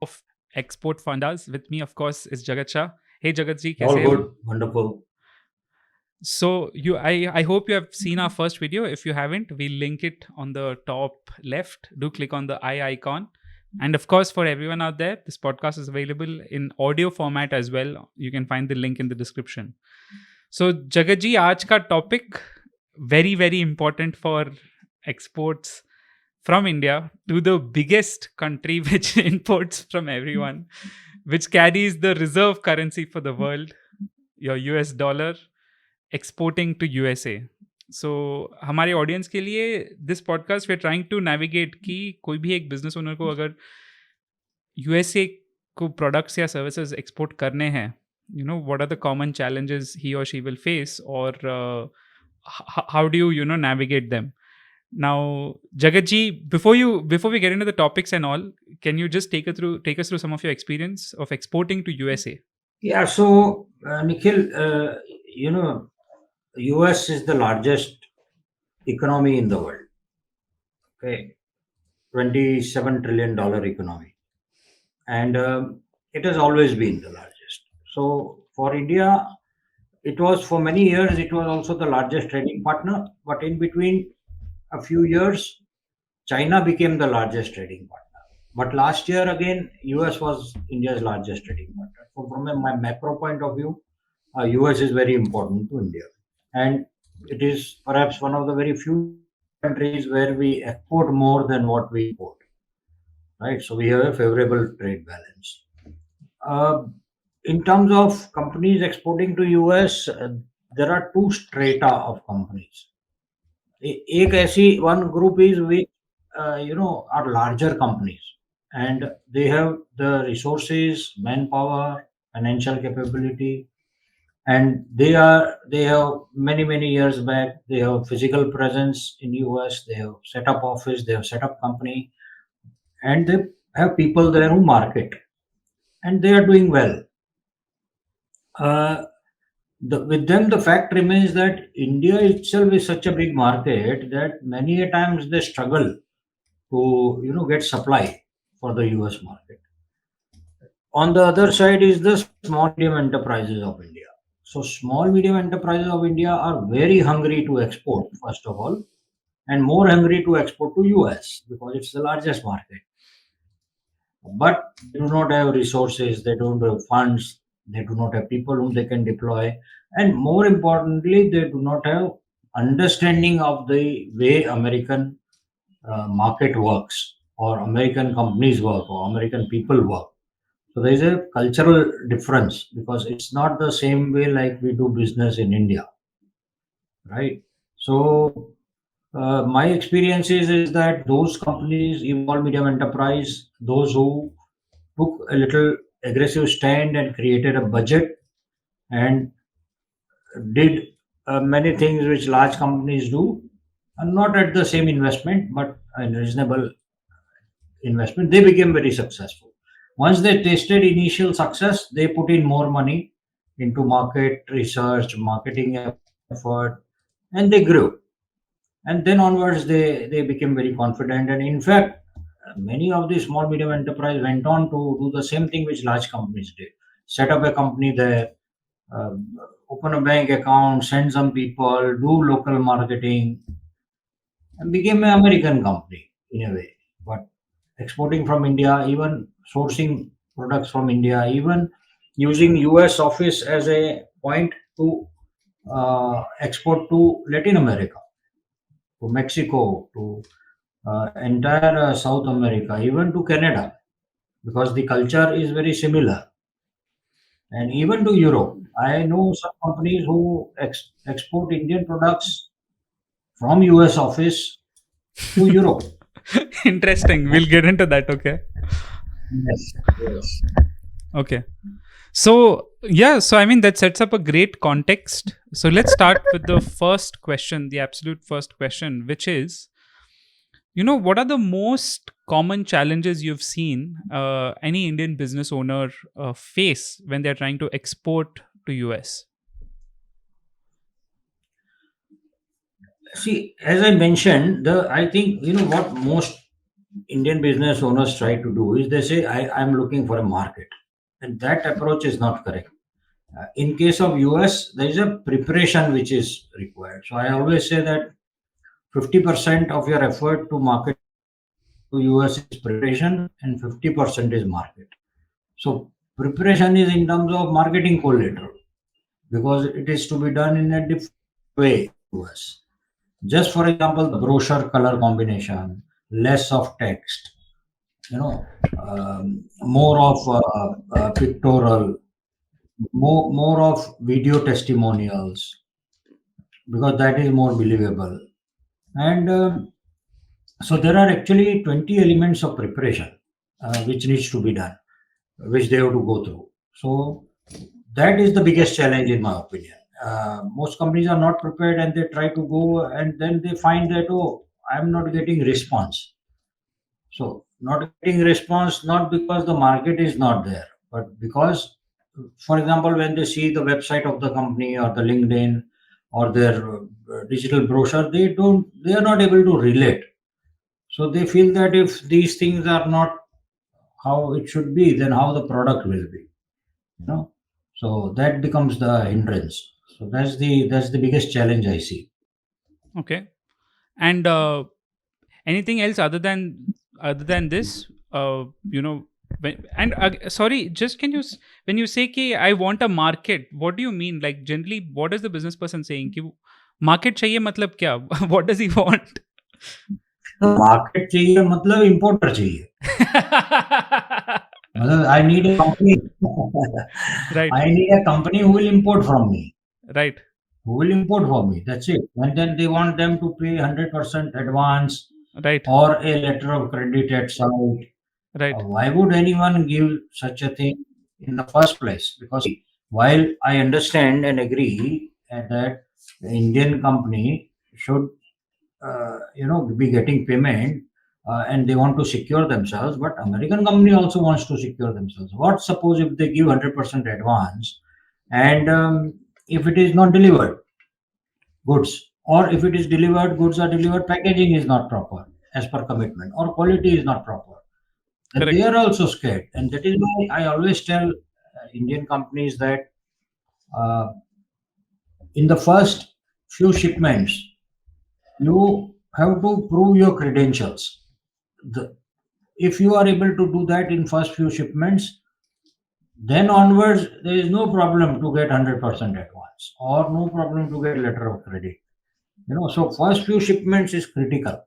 of Export Fundas. With me, of course, is Jagat Shah. Hey, Jagat ji, All kaise ho? good, wonderful. So I hope you have seen our first video. If you haven't, we'll link it on the top left. Do click on the eye icon. And of course, for everyone out there, this podcast is available in audio format as well. You can find the link in the description. So Jagat ji, आज का topic very very important for exports from India to the biggest country which imports from everyone, which carries the reserve currency for the world, your US dollar, exporting to USA. So हमारे audience के लिए this podcast we are trying to navigate कि कोई भी एक business owner को अगर USA को प्रोडक्ट्स या सर्विसेज एक्सपोर्ट करने हैं, you know what are the common challenges he और शी विल फेस, और how do you know navigate them. Now, Jagat ji, before we get into the topics and all, can you just take us through some of your experience of exporting to USA? Yeah, so Nikhil, US is the largest economy in the world. Okay, $27 trillion economy, and it has always been the largest. So for India, it was for many years. It was also the largest trading partner, but in between a few years, China became the largest trading partner. But last year again, US was India's largest trading partner. So from my macro point of view, US is very important to India, and it is perhaps one of the very few countries where we export more than what we import. Right, so we have a favorable trade balance. Uh, in terms of companies exporting to US, there are two strata of companies. एक ऐसी one group is which are larger companies, and they have the resources, manpower, financial capability, and they have many years back they have physical presence in US. They have set up office, they have set up company, and they have people there who market, and they are doing well. Uh, with them, the fact remains that India itself is such a big market that many a times they struggle to get supply for the US market. On the other side is the small medium enterprises of India. So small medium enterprises of India are very hungry to export, first of all, and more hungry to export to US because it's the largest market. But they do not have resources, they don't have funds, they do not have people whom they can deploy, and more importantly, they do not have understanding of the way American market works, or American companies work, or American people work. So there is a cultural difference because it's not the same way like we do business in India, right? So my experience is that those companies, small medium enterprise, those who took a little aggressive stand and created a budget and did many things which large companies do, and not at the same investment but a reasonable investment, they became very successful. Once they tasted initial success, they put in more money into market research, marketing effort, and they grew. And then onwards, they became very confident. And in fact, many of the small medium enterprise went on to do the same thing which large companies did: set up a company there, uh, open a bank account, send some people, do local marketing, and became an American company in a way. But exporting from India, even sourcing products from India, even using US office as a point to export to Latin America, to Mexico, to entire South America, even to Canada, because the culture is very similar, and even to Europe. I know some companies who export Indian products from US office to Europe. Interesting. We'll get into that. Okay. Yes, yes. Okay. So, yeah, so I mean, that sets up a great context. So, let's start with the first question, the absolute first question, which is, what are the most common challenges you've seen any Indian business owner face when they're trying to export to US? See, as I mentioned, the I think what most Indian business owners try to do is they say, I'm looking for a market. And that approach is not correct. In case of US, there is a preparation which is required. So I always say that 50% of your effort to market to US is preparation and 50% is market. So preparation is in terms of marketing collateral because it is to be done in a different way in US. Just for example, the brochure color combination, less of text, more of pictorial, more of video testimonials because that is more believable. And so there are actually 20 elements of preparation which needs to be done, which they have to go through. So that is the biggest challenge in my opinion. Most companies are not prepared and they try to go and then they find that, oh, I'm not getting response. So not getting response not because the market is not there, but because, for example, when they see the website of the company or the LinkedIn or their digital brochure, they are not able to relate. So they feel that if these things are not how it should be, then how the product will be, you know. So that becomes the hindrance. So that's the biggest challenge I see. Okay. And anything else other than this? Sorry, just can you when you say कि I want a market, what do you mean? Like generally, what is the business person saying? कि market चाहिए मतलब क्या? What does he want? Market चाहिए मतलब importer चाहिए. मतलब I need a company. Right, I need a company who will import from me. right, Who will import for me? That's it. And then they want them to pay 100% advance right, or a letter of credit at site. right. Why would anyone give such a thing in the first place? Because while I understand and agree that the Indian company should, be getting payment and they want to secure themselves, but American company also wants to secure themselves. What suppose if they give 100% advance and if it is not delivered goods, or if it is delivered goods are delivered, packaging is not proper as per commitment, or quality is not proper, then they Correct. are also scared. And that is why I always tell Indian companies that uh, in the first few shipments, you have to prove your credentials. If you are able to do that in first few shipments, then onwards there is no problem to get 100% advance or no problem to get letter of credit. So first few shipments is critical.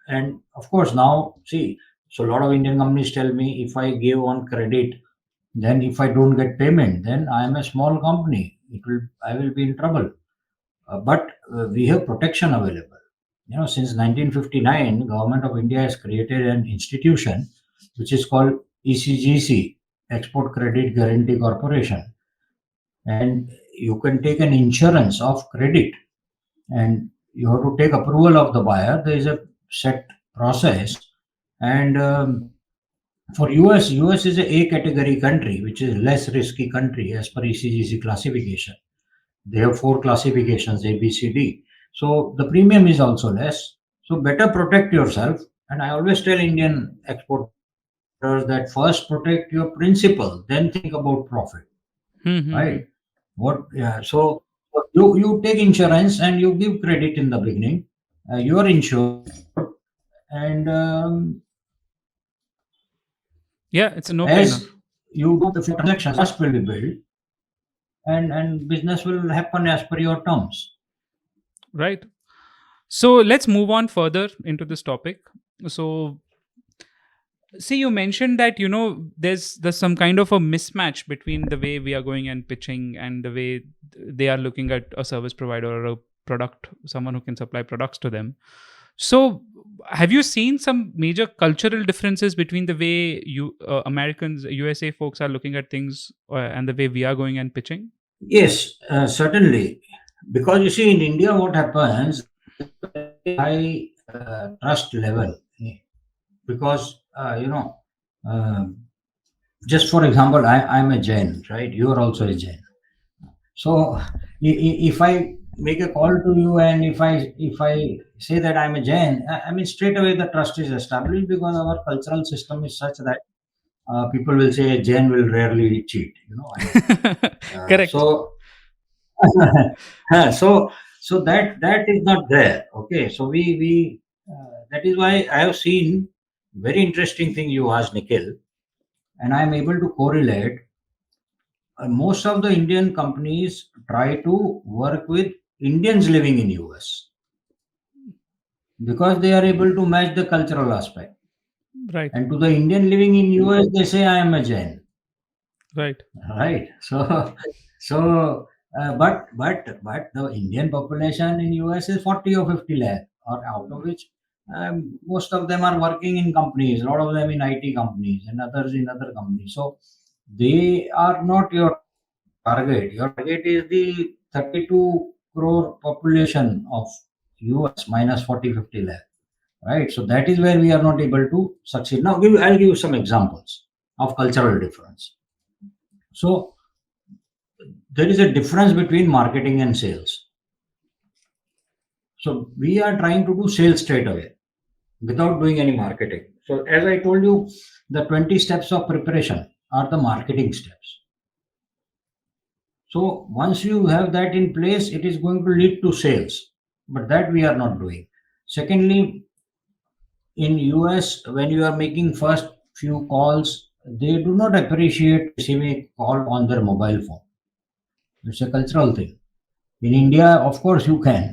And of course now see, so a lot of Indian companies tell me if I give on credit, then if I don't get payment, then I am a small company. I will be in trouble. But we have protection available. Since 1959, Government of India has created an institution which is called ECGC, Export Credit Guarantee Corporation, and you can take an insurance of credit, and you have to take approval of the buyer. There is a set process, and for US is a category country, which is less risky country as per ECGC classification. They have four classifications A, B, C, D. So the premium is also less. So better protect yourself. And I always tell Indian exporters that first protect your principal, then think about profit. Hmm, hmm, Right? hmm. So you take insurance and you give credit in the beginning. You are insured, and Yeah, it's a no-brainer. as you do the transactions, trust will be built, and business will happen as per your terms. Right. So let's move on further into this topic. So see, you mentioned that there's some kind of a mismatch between the way we are going and pitching and the way they are looking at a service provider or a product, someone who can supply products to them. So have you seen some major cultural differences between the way Americans, USA folks are looking at things and the way we are going and pitching? Yes, certainly. Because you see, in India, what happens, high trust level. Because, um just for example, I'm a Jain, right? You are also a Jain. So if I make a call to you, and if I say that I'm a Jain, I mean straight away the trust is established, because our cultural system is such that people will say Jain will rarely cheat. I mean, Correct. so so that is not there. Okay, so we that is why I have seen very interesting thing you asked, Nikhil, and I am able to correlate. Most of the Indian companies try to work with Indians living in US, because they are able to match the cultural aspect. Right. And to the Indian living in US, they say I am a Jain, Right. right? So but the Indian population in US is 40 or 50 lakh, or out of which most of them are working in companies. A lot of them in IT companies and others in other companies. So they are not your target. Your target is the 32 crore population of US minus 40 50 lakh, right? So that is where we are not able to succeed. Now I'll give you some examples of cultural difference. So there is a difference between marketing and sales. So we are trying to do sales straight away without doing any marketing. So as I told you, the 20 steps of preparation are the marketing steps. So once you have that in place, it is going to lead to sales. But that we are not doing. Secondly, in US, when you are making first few calls, they do not appreciate receiving a call on their mobile phone. It's a cultural thing. In India, of course, you can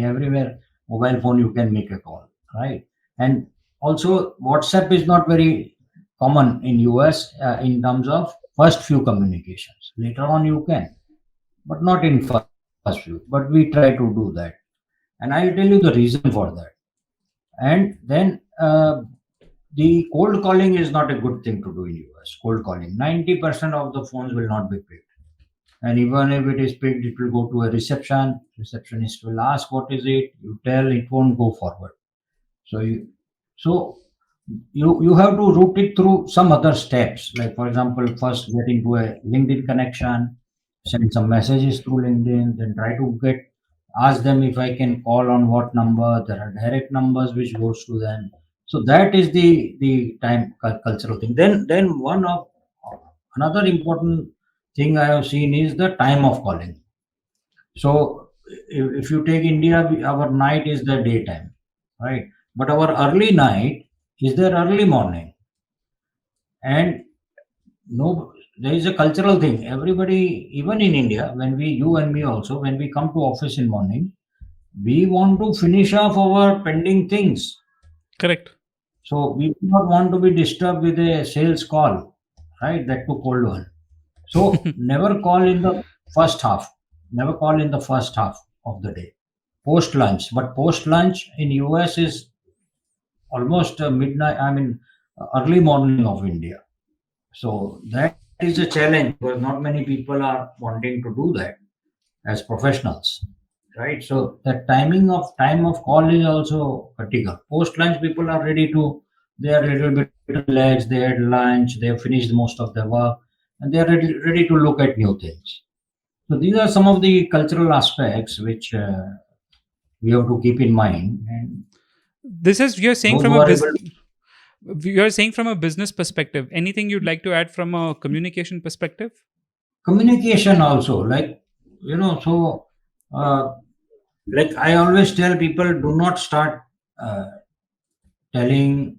everywhere mobile phone you can make a call, right? And also WhatsApp is not very common in US in terms of first few communications. Later on you can, but not in first few. But we try to do that, and I'll tell you the reason for that. And then the cold calling is not a good thing to do in US. Cold calling, 90% of the phones will not be picked, and even if it is picked, it will go to a reception. Receptionist will ask what is it, you tell, it won't go forward. So you so you you have to route it through some other steps, like for example, first get into a LinkedIn connection, send some messages through LinkedIn, then try to get, ask them if I can call on what number. There are direct numbers which goes to them. So that is the time cultural thing. Then one of another important thing I have seen is the time of calling. So if you take India, our night is the daytime, right? But our early night is their early morning. And no, there is a cultural thing. Everybody, even in India, when we, you and me also, when we come to office in morning, we want to finish off our pending things. Correct. So we do not want to be disturbed with a sales call, right? That too cold one. So never call in the first half. Never call in the first half of the day. Post lunch, but post lunch in US is almost midnight. I mean, early morning of India. So that is a challenge, because not many people are wanting to do that as professionals, right? So the time of call is also critical. Post lunch, people are ready to. They are a little bit relaxed. They had lunch. They have finished most of their work, and they are ready to look at new things. So these are some of the cultural aspects which we have to keep in mind. And This is, you're saying those from who a are able, you're saying from a business perspective. Anything you'd like to add from a communication perspective? communication also, like, so uh, like I always tell people, do not start uh, telling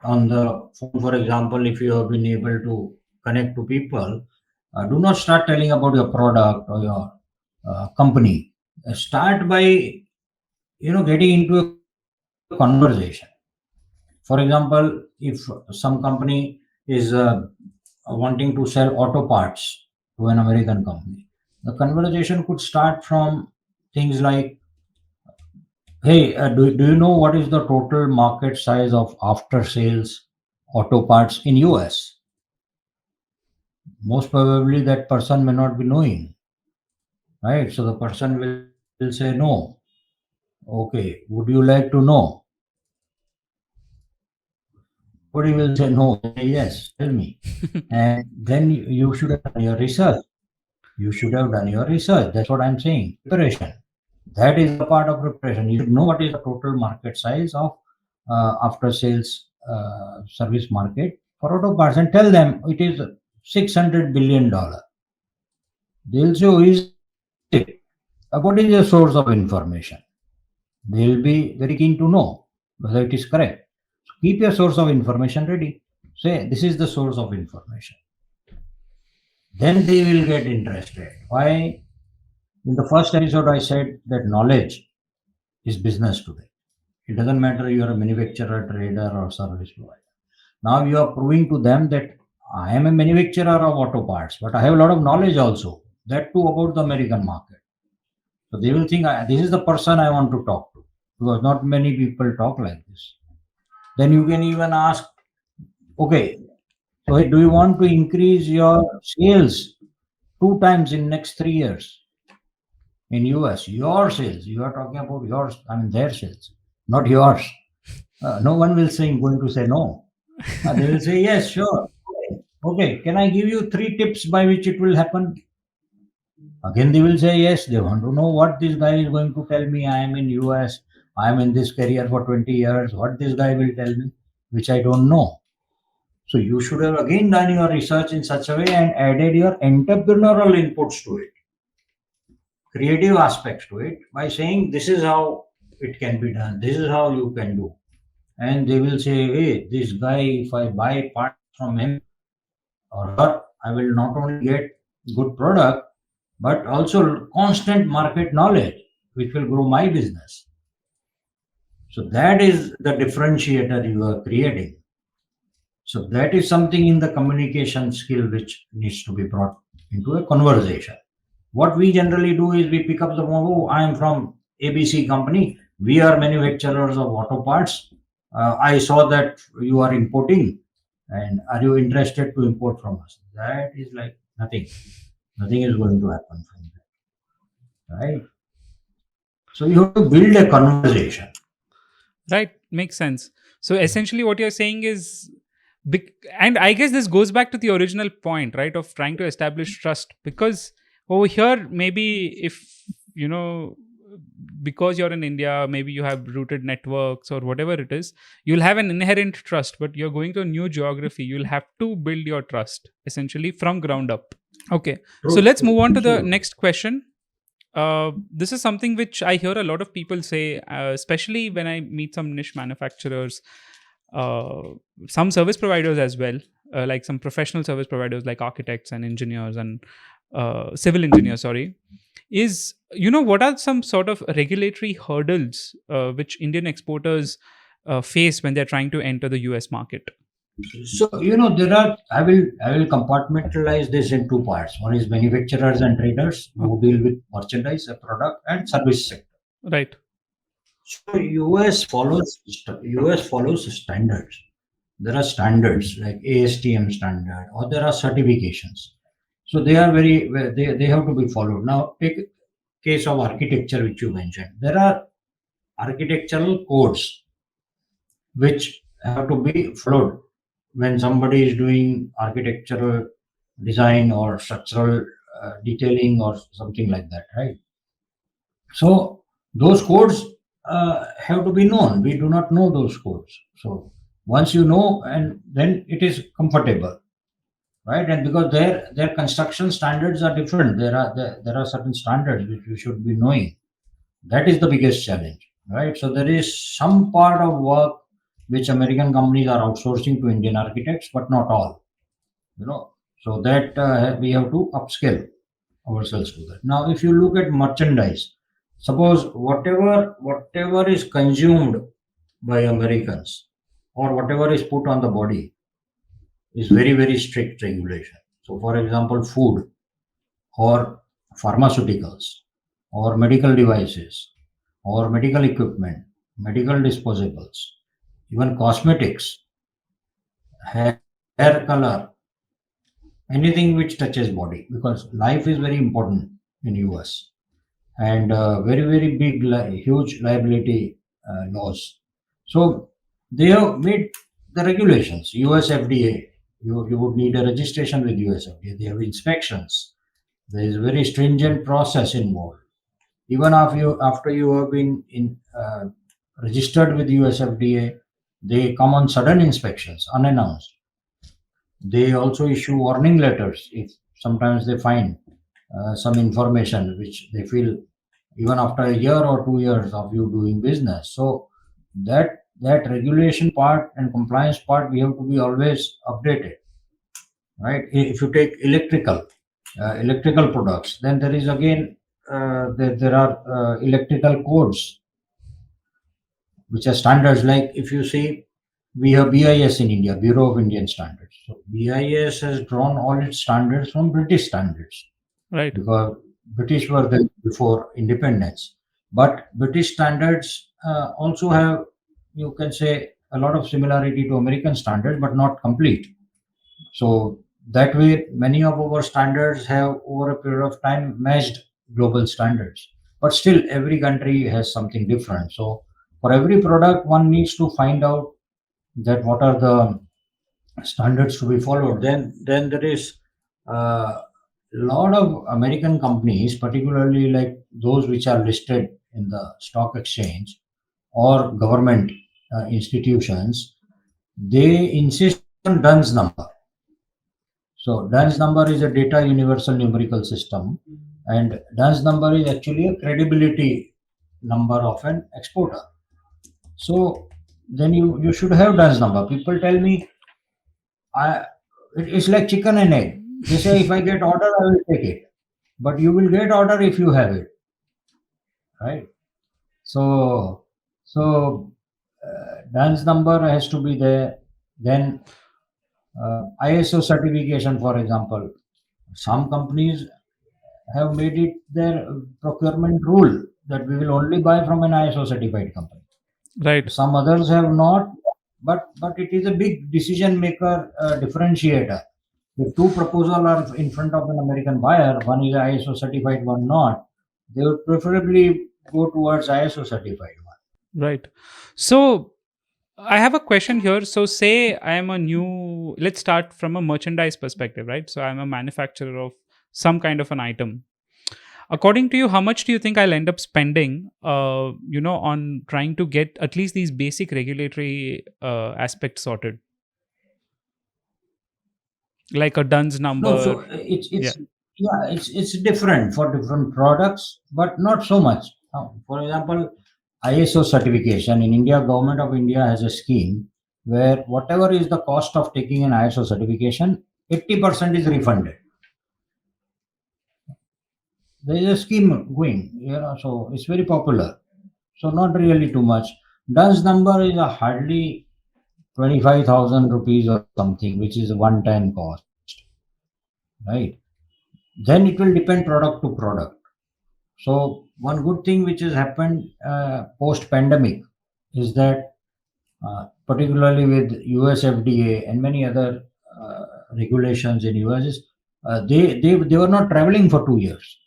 on the phone. For example, if you have been able to connect to people, do not start telling about your product or your company. Start by getting into a conversation. For example, if some company is wanting to sell auto parts to an American company, the conversation could start from things like, hey, do you know what is the total market size of after sales auto parts in US? Most probably that person may not be knowing, right? So the person will say no. Okay, would you like to know? Nobody will say no. They say yes, tell me. And then you should have done your research. You should have done your research. That's what I'm saying. Preparation. That is the part of preparation. You should know what is the total market size of after sales service market for auto parts and tell them it is $600 billion. They'll say, oh, is it? What is your source of information? They'll be very keen to know whether it is correct. So keep your source of information ready. Say, this is the source of information. Then they will get interested. Why? In the first episode, I said that knowledge is business today. It doesn't matter you are a manufacturer, trader, or service provider. Now you are proving to them that I am a manufacturer of auto parts, but I have a lot of knowledge also. That too about the American market. So they will think this is the person I want to talk to because not many people talk like this. Then you can even ask, okay, so hey, do you want to increase your sales 2 times in next 3 years in US? Your sales, you are talking about yours, I mean their sales, not yours. No one will say going to say no. They will say yes, sure. Okay, can I give you 3 tips by which it will happen? Again, they will say yes. They want to know what this guy is going to tell me. I am in US. I am in this career for 20 years. What this guy will tell me, which I don't know. So you should have again done your research in such a way and added your entrepreneurial inputs to it, creative aspects to it by saying this is how it can be done. This is how you can do. And they will say, hey, this guy, if I buy parts from him or her, I will not only get good product, but also constant market knowledge, which will grow my business. So that is the differentiator you are creating. So that is something in the communication skill which needs to be brought into a conversation. What we generally do is we pick up the phone, oh, I am from ABC company. We are manufacturers of auto parts. I saw that you are importing, and are you interested to import from us? That is like nothing. Nothing is going to happen from that, right? So you have to build a conversation. Right, makes sense. So essentially, what you're saying is, and I guess this goes back to the original point, right, of trying to establish trust. Because over here, maybe if you know, because you're in India, maybe you have rooted networks or whatever it is, you'll have an inherent trust. But you're going to a new geography, you'll have to build your trust essentially from ground up. Okay, so True. let's move on to the Absolutely. next question. This is something which I hear a lot of people say, especially when I meet some niche manufacturers, uh, some service providers as well, like some professional service providers like architects and engineers and civil engineers, sorry, is, what are some sort of regulatory hurdles which Indian exporters face when they're trying to enter the US market? So there are. I will compartmentalize this in 2 parts. One is manufacturers and traders Oh, who deal with merchandise, a product, and service sector. right. So US follows standards. There are standards like ASTM standard, or there are certifications. So they are they have to be followed. Now take case of architecture which you mentioned. There are architectural codes which have to be followed when somebody is doing architectural design or structural detailing or something like that, right? So those codes have to be known. We do not know those codes. So once you know, and then it is comfortable, right? And because their construction standards are different, there are certain standards which you should be knowing. That is the biggest challenge, right? So there is some part of work which American companies are outsourcing to Indian architects, but not all. You know, so that we have to upskill ourselves to that. Now, if you look at merchandise, suppose whatever is consumed by Americans or whatever is put on the body is very very strict regulation. So, for example, food or pharmaceuticals or medical devices or medical equipment, medical disposables, even cosmetics, hair color, anything which touches body, because life is very important in US, and very very big huge liability laws. So they have made the regulations. US FDA, you would need a registration with US FDA. They have inspections. There is a very stringent process involved. Even after you have been registered with USFDA, they come on sudden inspections unannounced. They also issue warning letters if sometimes they find some information which they feel even after a year or 2 years of you doing business. So that regulation part and compliance part, we have to be always updated, right? If you take electrical products, then there is again there are electrical codes which are standards. Like if you see, we have BIS in India, Bureau of Indian Standards. So BIS has drawn all its standards from British standards Right. because British were there before independence. But British standards also have, you can say, a lot of similarity to American standards, but not complete. So that way, many of our standards have, over a period of time, matched global standards. But still, every country has something different. So for every product, one needs to find out that what are the standards to be followed. Then there is a lot of American companies, particularly like those which are listed in the stock exchange or government institutions. They insist on Dunn's number. So Dunn's number is a data universal numerical system, and Dunn's number is actually a credibility number of an exporter. So then you should have Dunn's number. People tell me, I it's like chicken and egg. They say if I get order, I will take it, but you will get order if you have it, right? So Dunn's number has to be there. Then ISO certification, for example, some companies have made it their procurement rule that we will only buy from an ISO certified company. Right. Some others have not, but it is a big decision maker differentiator. If two proposals are in front of an American buyer, one is ISO certified, one not, they would preferably go towards ISO certified one. Right. So I have a question here. So say I am a new, let's start from a merchandise perspective, right? So I'm a manufacturer of some kind of an item. According to you, how much do you think I'll end up spending, on trying to get at least these basic regulatory aspects sorted, like a Dunn's No, number? so Yeah. it's yeah, it's different for different products, but not so much. For example, ISO certification in India, Government of India has a scheme where whatever is the cost of taking an ISO certification, 80% is refunded. There is a scheme going, so it's very popular. So not really too much. Dunn's number is a hardly 25,000 rupees or something, which is a one-time cost, right? Then it will depend product to product. So one good thing which has happened post-pandemic is that particularly with US FDA and many other regulations in US, they were not traveling for 2 years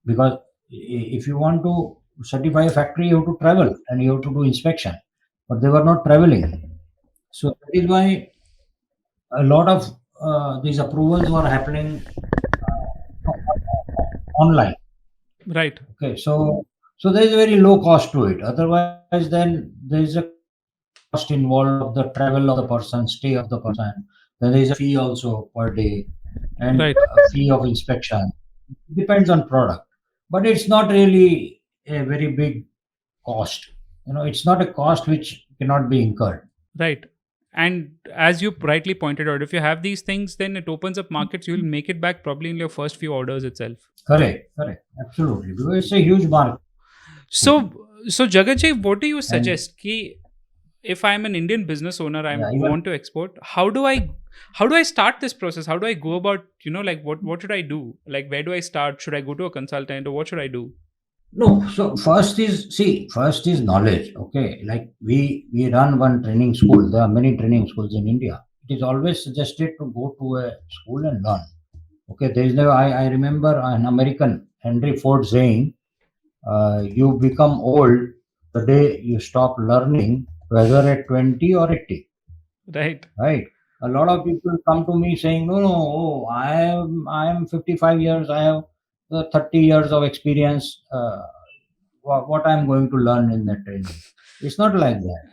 because if you want to certify a factory, you have to travel and you have to do inspection, but they were not traveling. So that is why a lot of these approvals were happening online. Right. Okay, so there is a very low cost to it. Otherwise, then there is a cost involved of the travel of the person, stay of the person. Then there is a fee also per day, and Right. a fee of inspection. Depends on product, but it's not really a very big cost. It's not a cost which cannot be incurred. Right. And as you rightly pointed out, if you have these things, then it opens up markets. You'll make it back probably in your first few orders itself. Correct, absolutely. Because it's a huge market, So Jagat Ji, what do you and suggest? Ki if I'm an Indian business owner, I yeah, even want to export. How do I start this process? How do I go about, like what should I do? Like where do I start? Should I go to a consultant or what should I do? no. So first is knowledge. Okay, like we run one training school. There are many training schools in India. It is always suggested to go to a school and learn. Okay, there is no. I remember an American Henry Ford saying, "You become old the day you stop learning, whether at 20 or 80." Right. Right? A lot of people come to me saying, "No, no, oh, I am 55 years. I have 30 years of experience." what I'm going to learn in that training. It's not like that,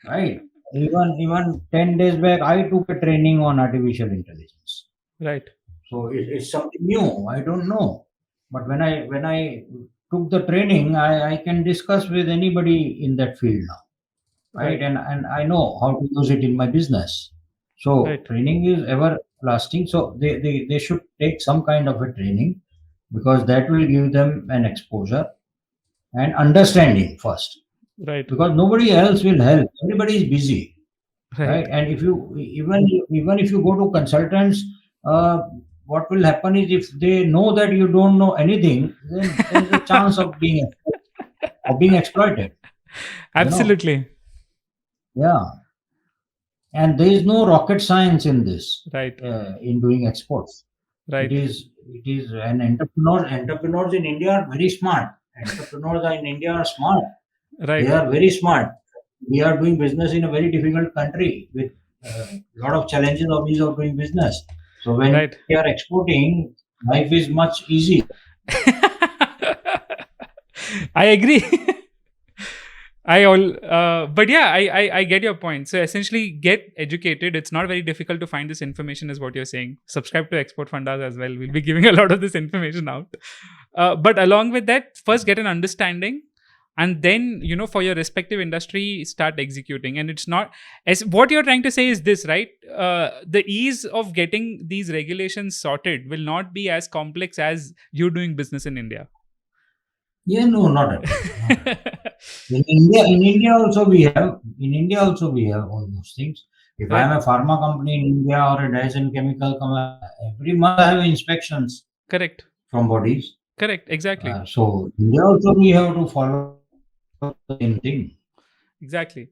right? Even 10 days back, I took a training on artificial intelligence. Right. So it's something new. I don't know, but when I took the training, I can discuss with anybody in that field now, right? Right. And I know how to use it in my business. So Right. training is everlasting. So they should take some kind of a training, because that will give them an exposure and understanding first, Right. because nobody else will help. Everybody is busy, Right. right? And if you even if you go to consultants, uh, what will happen is, if they know that you don't know anything, then there is a chance of being exploited, you know. Absolutely. Yeah, and there is no rocket science in this, Right. in doing exports. it Right. is it is an entrepreneurs in India are very smart. Entrepreneurs in India are smart. They Right. are very smart. We are doing business in a very difficult country with a lot of challenges of ease of doing business. So when Right. we are exporting, life is much easier. I agree. But yeah, I get your point. So essentially, get educated. It's not very difficult to find this information, is what you're saying. Subscribe to Export Fundas as well. We'll be giving a lot of this information out. But along with that, first get an understanding, and then for your respective industry, start executing. And it's not, as what you're trying to say is this, right? The ease of getting these regulations sorted will not be as complex as you doing business in India. Yeah, no, not at all. Not at all. In India also we have all those things. If I Right. am a pharma company in India or a Dyson chemical company, every month I have inspections Correct. from bodies. Correct. Exactly. So India also we have to follow the same thing. Exactly.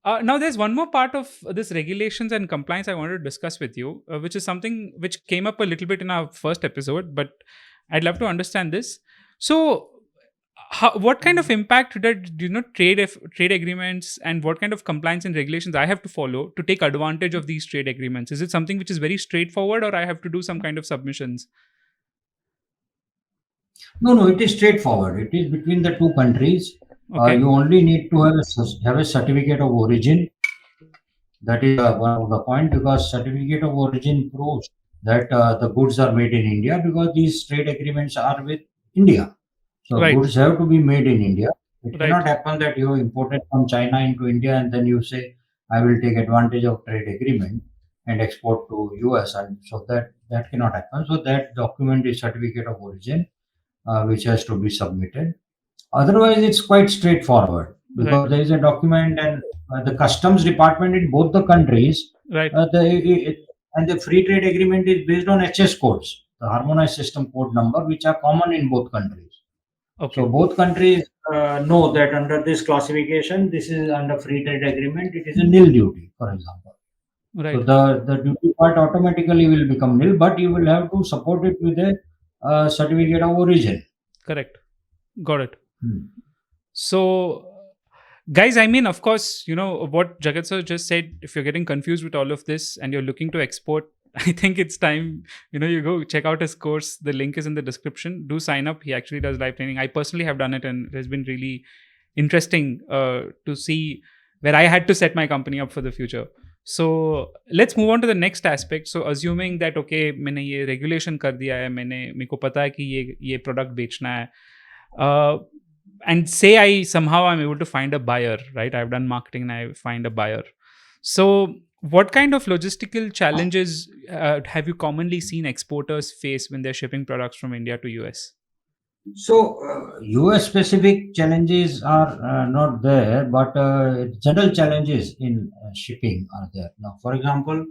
Now, there's one more part of this regulations and compliance I wanted to discuss with you, which is something which came up a little bit in our first episode, but I'd love to understand this. So, what kind of impact did trade agreements, and what kind of compliance and regulations I have to follow to take advantage of these trade agreements? Is it something which is very straightforward, or I have to do some kind of submissions? No, no, it is straightforward. It is between the two countries. Okay. You only need to have a certificate of origin. That is one of the point, because certificate of origin proves that the goods are made in India, because these trade agreements are with India. So Right. goods have to be made in India. It Right. cannot happen that you imported from China into India and then you say, I will take advantage of trade agreement and export to US. And so that cannot happen. So that document is certificate of origin, which has to be submitted. Otherwise, it's quite straightforward, Right. because there is a document, and the customs department in both the countries, Right. and the free trade agreement is based on HS codes, the harmonized system code number, which are common in both countries. So Okay. both countries know that under this classification, this is under free trade agreement, it is a nil duty, for example. So Right. the duty part automatically will become nil, but you will have to support it with a certificate of origin. Correct. Got it. Hmm. So, guys, I mean, of course, what Jagat sir just said. If you're getting confused with all of this and you're looking to export, I think it's time, you go check out his course. The link is in the description. Do sign up. He actually does live training. I personally have done it, and it has been really interesting to see where I had to set my company up for the future. So let's move on to the next aspect. So assuming that okay, मैंने ये regulation कर दिया है, मेरे को पता है कि ये product बेचना है. Uh, and say I somehow I'm able to find a buyer, right? I've done marketing and I find a buyer. So, what kind of logistical challenges have you commonly seen exporters face when they're shipping products from India to US? So, US specific challenges are not there, but general challenges in shipping are there. Now, for example,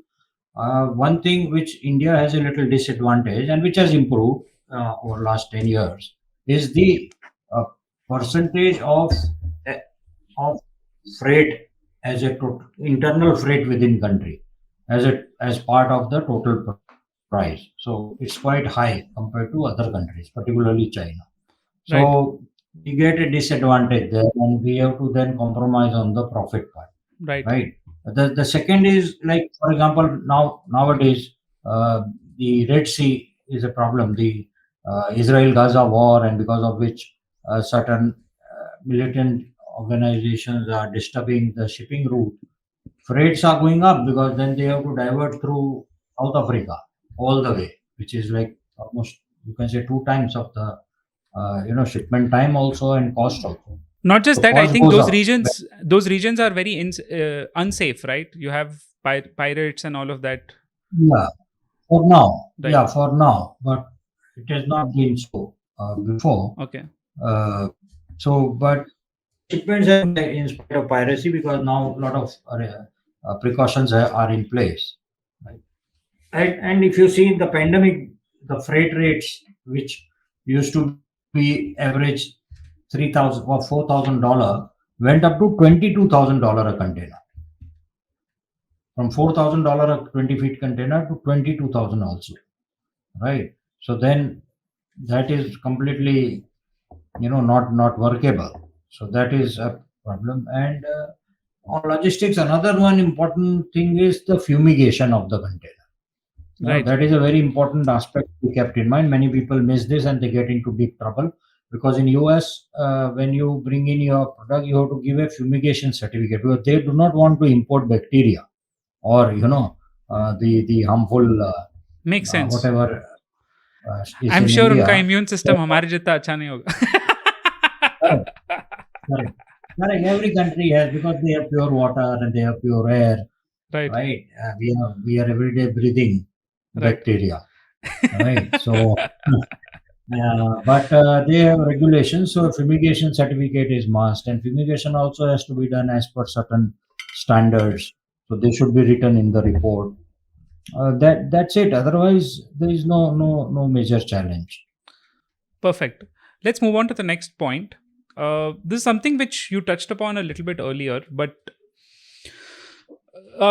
one thing which India has a little disadvantage, and which has improved over last 10 years, is the uh, percentage uh, of freight as a internal freight within country as part of the total price. So it's quite high compared to other countries, particularly China. Right, So we get a disadvantage there, and we have to then compromise on the profit part, right, right? The second is, like, for example, nowadays the Red Sea is a problem. The Israel Gaza war, and because of which certain militant organizations are disturbing the shipping route, freights are going up because then they have to divert through South Africa all the way, which is like almost, you can say, two times of the shipment time also and cost also. Not just So that, I cost think goes up. those regions are very unsafe, right? You have pirates and all of that, Yeah, for now. right? Yeah, for now, but it has not been so before. Okay. Uh, but shipments have in spite of piracy because now a lot of precautions are in place. Right? And if you see in the pandemic, the freight rates, which used to be average 3,000 or $4,000, went up to $22,000 a container. From $4,000 a 20 feet container to 22,000 also. Right. So then that is completely, not workable. So that is a problem. And on logistics, another one important thing is the fumigation of the container. Right. That is a very important aspect to be kept in mind. Many people miss this and they get into big trouble because in US, when you bring in your product, you have to give a fumigation certificate because they do not want to import bacteria or the harmful Makes sense. whatever I is am in sure उनका India. Immune system हमारे जितना अच्छा नहीं होगा. Correct, correct. Correct. Every country has because they have pure water and they have pure air, Right. right? We are everyday breathing Right. bacteria, right? So, but they have regulations. So, fumigation certificate is must, and fumigation also has to be done as per certain standards. So, they should be written in the report. That's it. Otherwise, there is no major challenge. Perfect. Let's move on to the next point. This is something which you touched upon a little bit earlier, but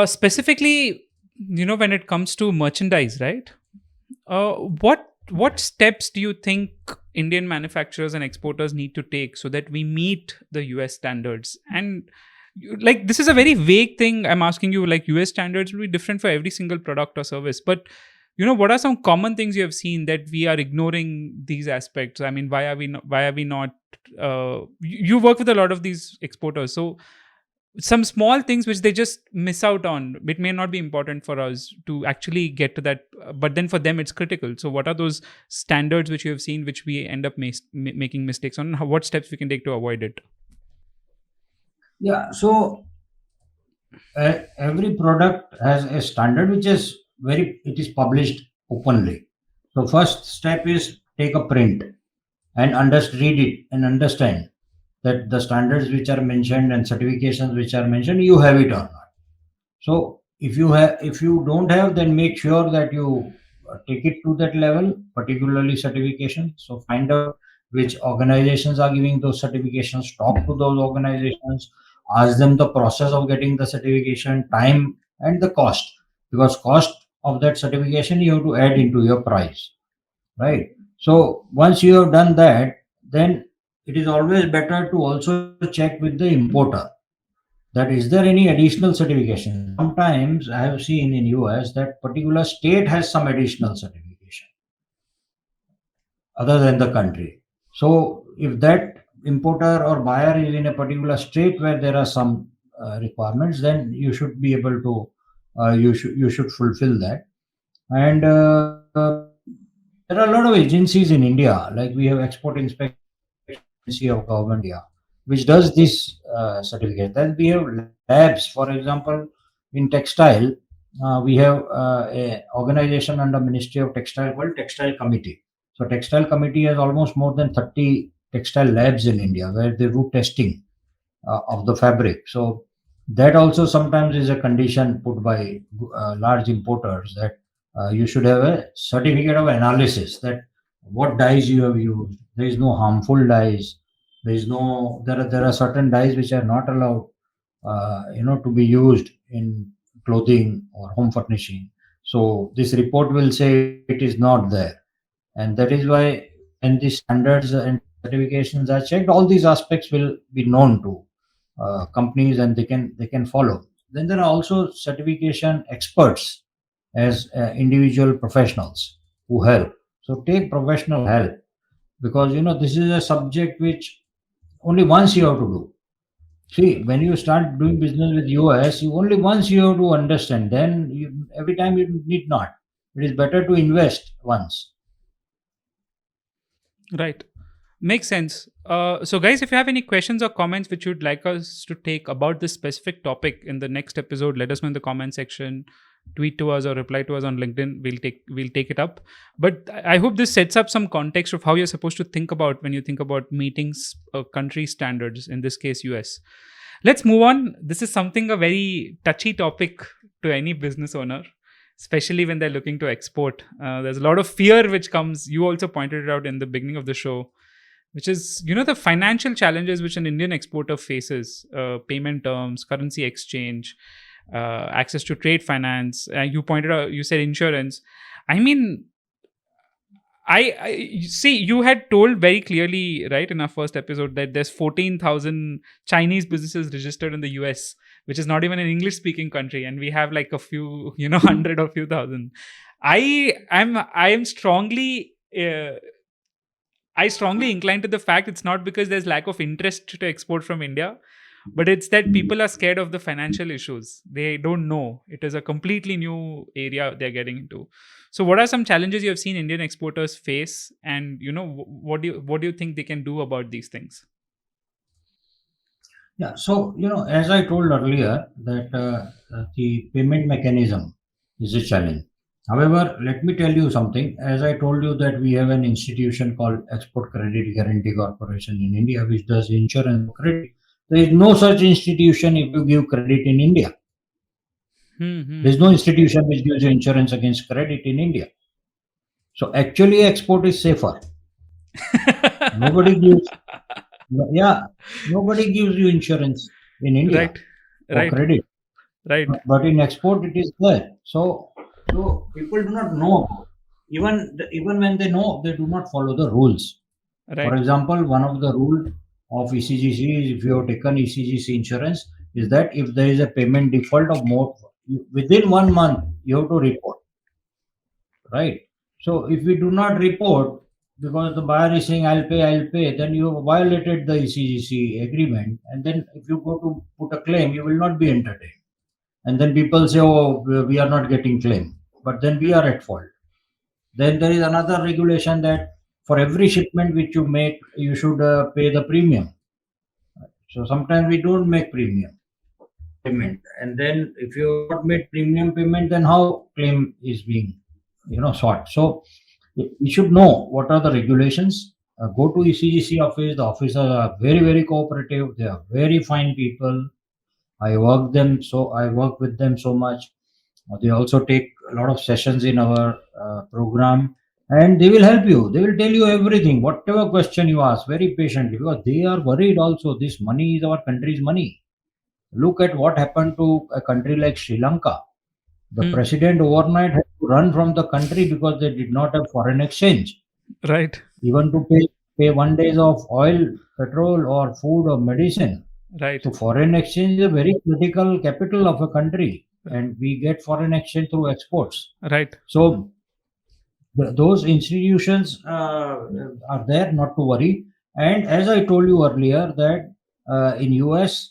specifically, when it comes to merchandise, right? What steps do you think Indian manufacturers and exporters need to take so that we meet the US standards? And like, this is a very vague thing I'm asking you. Like, US standards will be different for every single product or service, but what are some common things you have seen that we are ignoring these aspects? I mean, why are we not you work with a lot of these exporters, so some small things which they just miss out on, it may not be important for us to actually get to that, but then for them it's critical. So what are those standards which you have seen which we end up making mistakes on? What steps we can take to avoid it? Yeah. So every product has a standard which is it is published openly. So first step is take a print and read it and understand that the standards which are mentioned and certifications which are mentioned, you have it or not. So if you don't have, then make sure that you take it to that level, particularly certification. So find out which organizations are giving those certifications, talk to those organizations, ask them the process of getting the certification, time and the cost, because cost of that certification you have to add into your price, right? So once you have done that, then it is always better to also check with the importer that is there any additional certification. Sometimes I have seen in US that particular state has some additional certification other than the country. So if that importer or buyer is in a particular state where there are some requirements, then you should be able to you should fulfill that. And there are a lot of agencies in India, like we have Export Inspection Agency of Government India, which does this certificate. Then we have labs, for example, in textile. We have a organization under Ministry of Textile called Textile Committee. So Textile Committee has almost more than 30 textile labs in India where they do testing of the fabric. So that also sometimes is a condition put by large importers that you should have a certificate of analysis that what dyes you have used. There is no harmful dyes. There are certain dyes which are not allowed, to be used in clothing or home furnishing. So this report will say it is not there, and that is why when the standards and certifications are checked, all these aspects will be known to companies and they can follow. Then there are also certification experts as individual professionals who help. So take professional help because this is a subject which only once you have to do. See, when you start doing business with US, you only once you have to understand. Then every time you need not. It is better to invest once. Right. Makes sense. So, guys, if you have any questions or comments which you'd like us to take about this specific topic in the next episode, let us know in the comment section. Tweet to us or reply to us on LinkedIn. We'll take it up. But I hope this sets up some context of how you're supposed to think about when you think about meetings, country standards. In this case, US. Let's move on. This is something a very touchy topic to any business owner, especially when they're looking to export. There's a lot of fear which comes. You also pointed it out in the beginning of the show, which is the financial challenges which an Indian exporter faces: payment terms, currency exchange, access to trade finance. You pointed out, you said insurance. I mean, I see you had told very clearly, right, in our first episode that there's 14,000 Chinese businesses registered in the US, which is not even an English speaking country, and we have like a few, hundred or few thousand. I am strongly I strongly incline to the fact it's not because there's lack of interest to export from India, but it's that people are scared of the financial issues. They don't know. It is a completely new area they're getting into. So, what are some challenges you have seen Indian exporters face, and what do you think they can do about these things? Yeah. So, as I told earlier, that the payment mechanism is a challenge. However, let me tell you something. As I told you that we have an institution called Export Credit Guarantee Corporation in India, which does insurance credit. There is no such institution if you give credit in India. There is no institution which gives you insurance against credit in India. So actually, export is safer. Nobody gives, yeah, nobody gives you insurance in India Right, or right, credit. right, But in export it is there. So people do not know about. Even when they know, they do not follow the rules. For right. example, one of the rule of ECGC is, if you have taken ECGC insurance, is that if there is a payment default of more within 1 month, you have to report, right? So if we do not report because the buyer is saying I'll pay, then you have violated the ECGC agreement, and then if you go to put a claim, you will not be entertained. And then people say, oh, we are not getting claim, but then we are at fault. Then there is another regulation that for every shipment which you make, you should pay the premium. So sometimes we don't make premium payment, and then if you have not made premium payment, then how claim is being sought. So you should know what are the regulations. Go to ECGC office. The officers are very very cooperative. They are very fine people. I work with them so much. They also take a lot of sessions in our program, and they will help you. They will tell you everything, whatever question you ask, very patiently, because they are worried also. This money is our country's money. Look at what happened to a country like Sri Lanka. The Hmm. president overnight had to run from the country because they did not have foreign exchange, Right, even to pay 1 days of oil, petrol, or food or medicine. right, So foreign exchange is a very critical capital of a country, and we get foreign exchange through exports. right. So those institutions are there, not to worry. And as I told you earlier, that in US,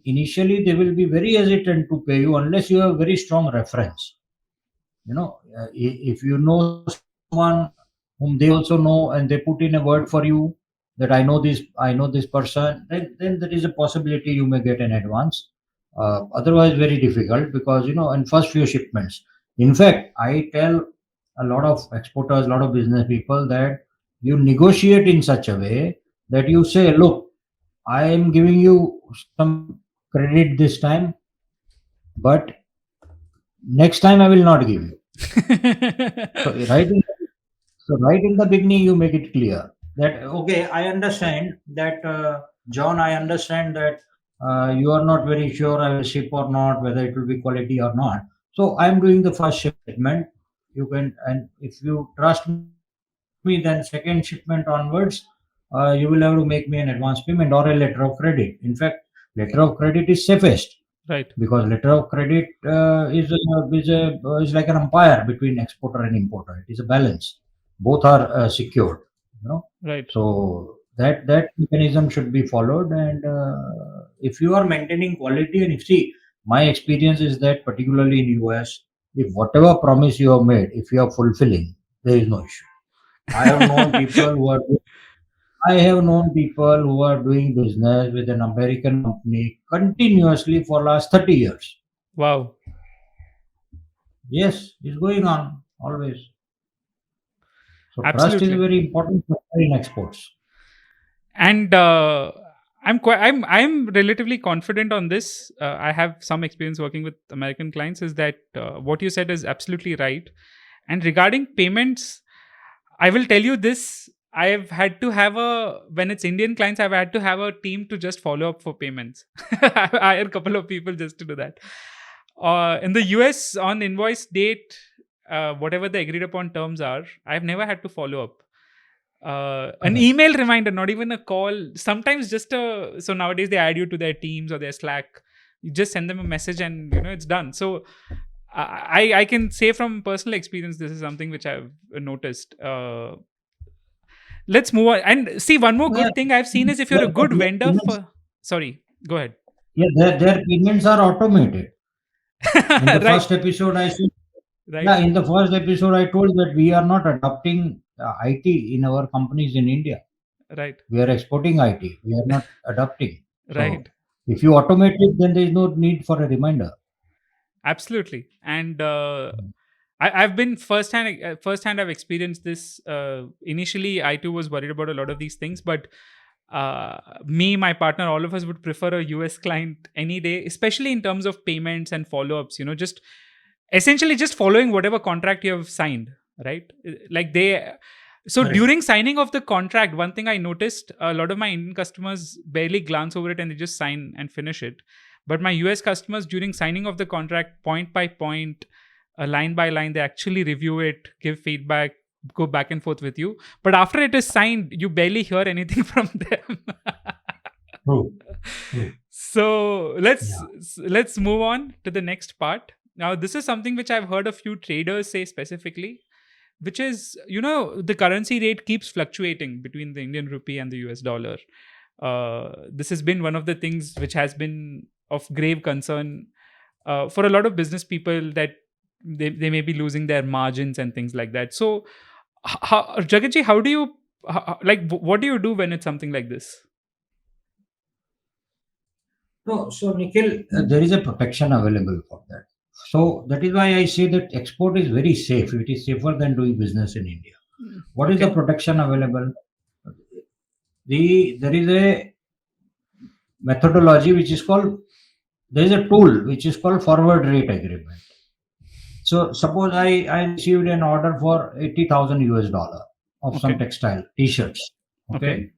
initially they will be very hesitant to pay you unless you have very strong reference. If you know someone whom they also know and they put in a word for you, that I know this person, then there is a possibility you may get an advance. Otherwise very difficult, because in first few shipments, in fact, I tell a lot of exporters, a lot of business people, that you negotiate in such a way that you say, look, I am giving you some credit this time, but next time I will not give you. So right in the beginning, you make it clear that, okay, I understand that, John, I understand that you are not very sure I will ship or not, whether it will be quality or not. So I am doing the first shipment. You can, and if you trust me, then second shipment onwards, you will have to make me an advance payment or a letter of credit. In fact, letter of credit is safest, Right, because letter of credit is like an umpire between exporter and importer. It is a balance. Both are secured. You know. right. So That mechanism should be followed, and if you are maintaining quality, and if see, my experience is that particularly in US, if whatever promise you have made, if you are fulfilling, there is no issue. I have known people who are I have known people who are doing business with an American company continuously for last 30 years. Wow. Yes, it's going on always. So trust is Absolutely. very important factor in exports. And I'm relatively confident on this. I have some experience working with American clients. Is that what you said is absolutely right? And regarding payments, I will tell you this. I've had to have when it's Indian clients, I've had to have a team to just follow up for payments. I hired a couple of people just to do that. In the US, on invoice date, whatever the agreed upon terms are, I've never had to follow up. An Correct. email reminder, not even a call. Sometimes just so nowadays they add you to their Teams or their Slack. You just send them a message and it's done. So I can say from personal experience, this is something which I've noticed. Let's move on and see one more Yeah, good thing I've seen is if you're a good their vendor payments, for. Sorry, go ahead. yeah, their payments are automated. In the Right, first episode, I said, right, yeah, in the first episode, I told that we are not adopting IT in our companies in India. right, We are exporting IT. We are not adopting. So right. if you automate it, then there is no need for a reminder. Absolutely. And I've been firsthand. I've experienced this. Initially, I too was worried about a lot of these things, but my partner, all of us would prefer a US client any day, especially in terms of payments and follow ups. Just essentially just following whatever contract you have signed, right? Like they. So Correct. during signing of the contract, one thing I noticed, a lot of my Indian customers barely glance over it and they just sign and finish it. But my US customers, during signing of the contract, point by point, line by line, they actually review it, give feedback, go back and forth with you. But after it is signed, you barely hear anything from them. True. True. So Yeah. let's move on to the next part. Now, this is something which I've heard a few traders say specifically, which is the currency rate keeps fluctuating between the Indian rupee and the US dollar. This has been one of the things which has been of grave concern for a lot of business people, that they may be losing their margins and things like that. So, Jagatji, how do you what do you do when it's something like this? No, so Nikhil, there is a protection available for that. So that is why I say that export is very safe. It is safer than doing business in India. What is the Okay, protection available? There is a methodology which is called, there is a tool which is called forward rate agreement. So suppose I received an order for 80,000 US dollar of some okay, textile t-shirts. okay, Okay,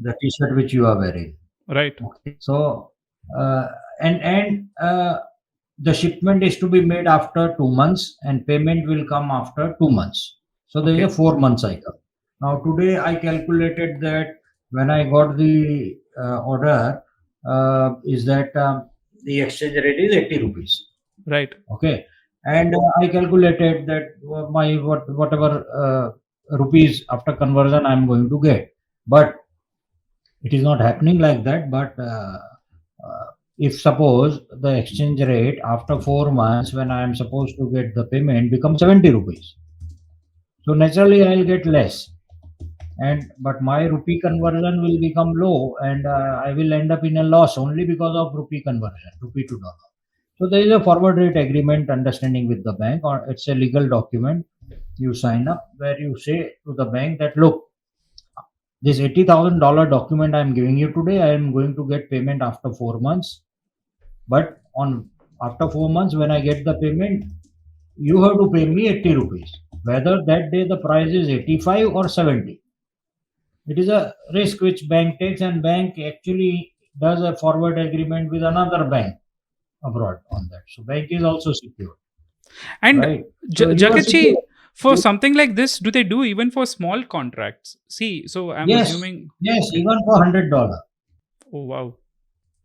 the t-shirt which you are wearing. right, Okay, so uh, and the shipment is to be made after 2 months, and payment will come after 2 months. So there is a okay, 4 month cycle. Now today I calculated that when I got the order, is that the exchange rate is 80 rupees. right, Okay, and I calculated that my whatever rupees after conversion I am going to get, but it is not happening like that. But if suppose the exchange rate after 4 months, when I am supposed to get the payment, becomes 70 rupees, so naturally I'll get less, and but my rupee conversion will become low, and I will end up in a loss only because of rupee conversion, rupee to dollar. So there is a forward rate agreement understanding with the bank, or it's a legal document you sign up, where you say to the bank that, look, this $80,000 document I'm giving you today, I am going to get payment after 4 months. But on after 4 months, when I get the payment, you have to pay me 80 rupees. Whether that day the price is 85 or 70. It is a risk which bank takes, and bank actually does a forward agreement with another bank abroad on that. So bank is also secure, and right? So you are Jagatji, secure. for something like this, do they do even for small contracts? See, so I'm Yes, assuming. yes, Okay. even for $100. Oh wow.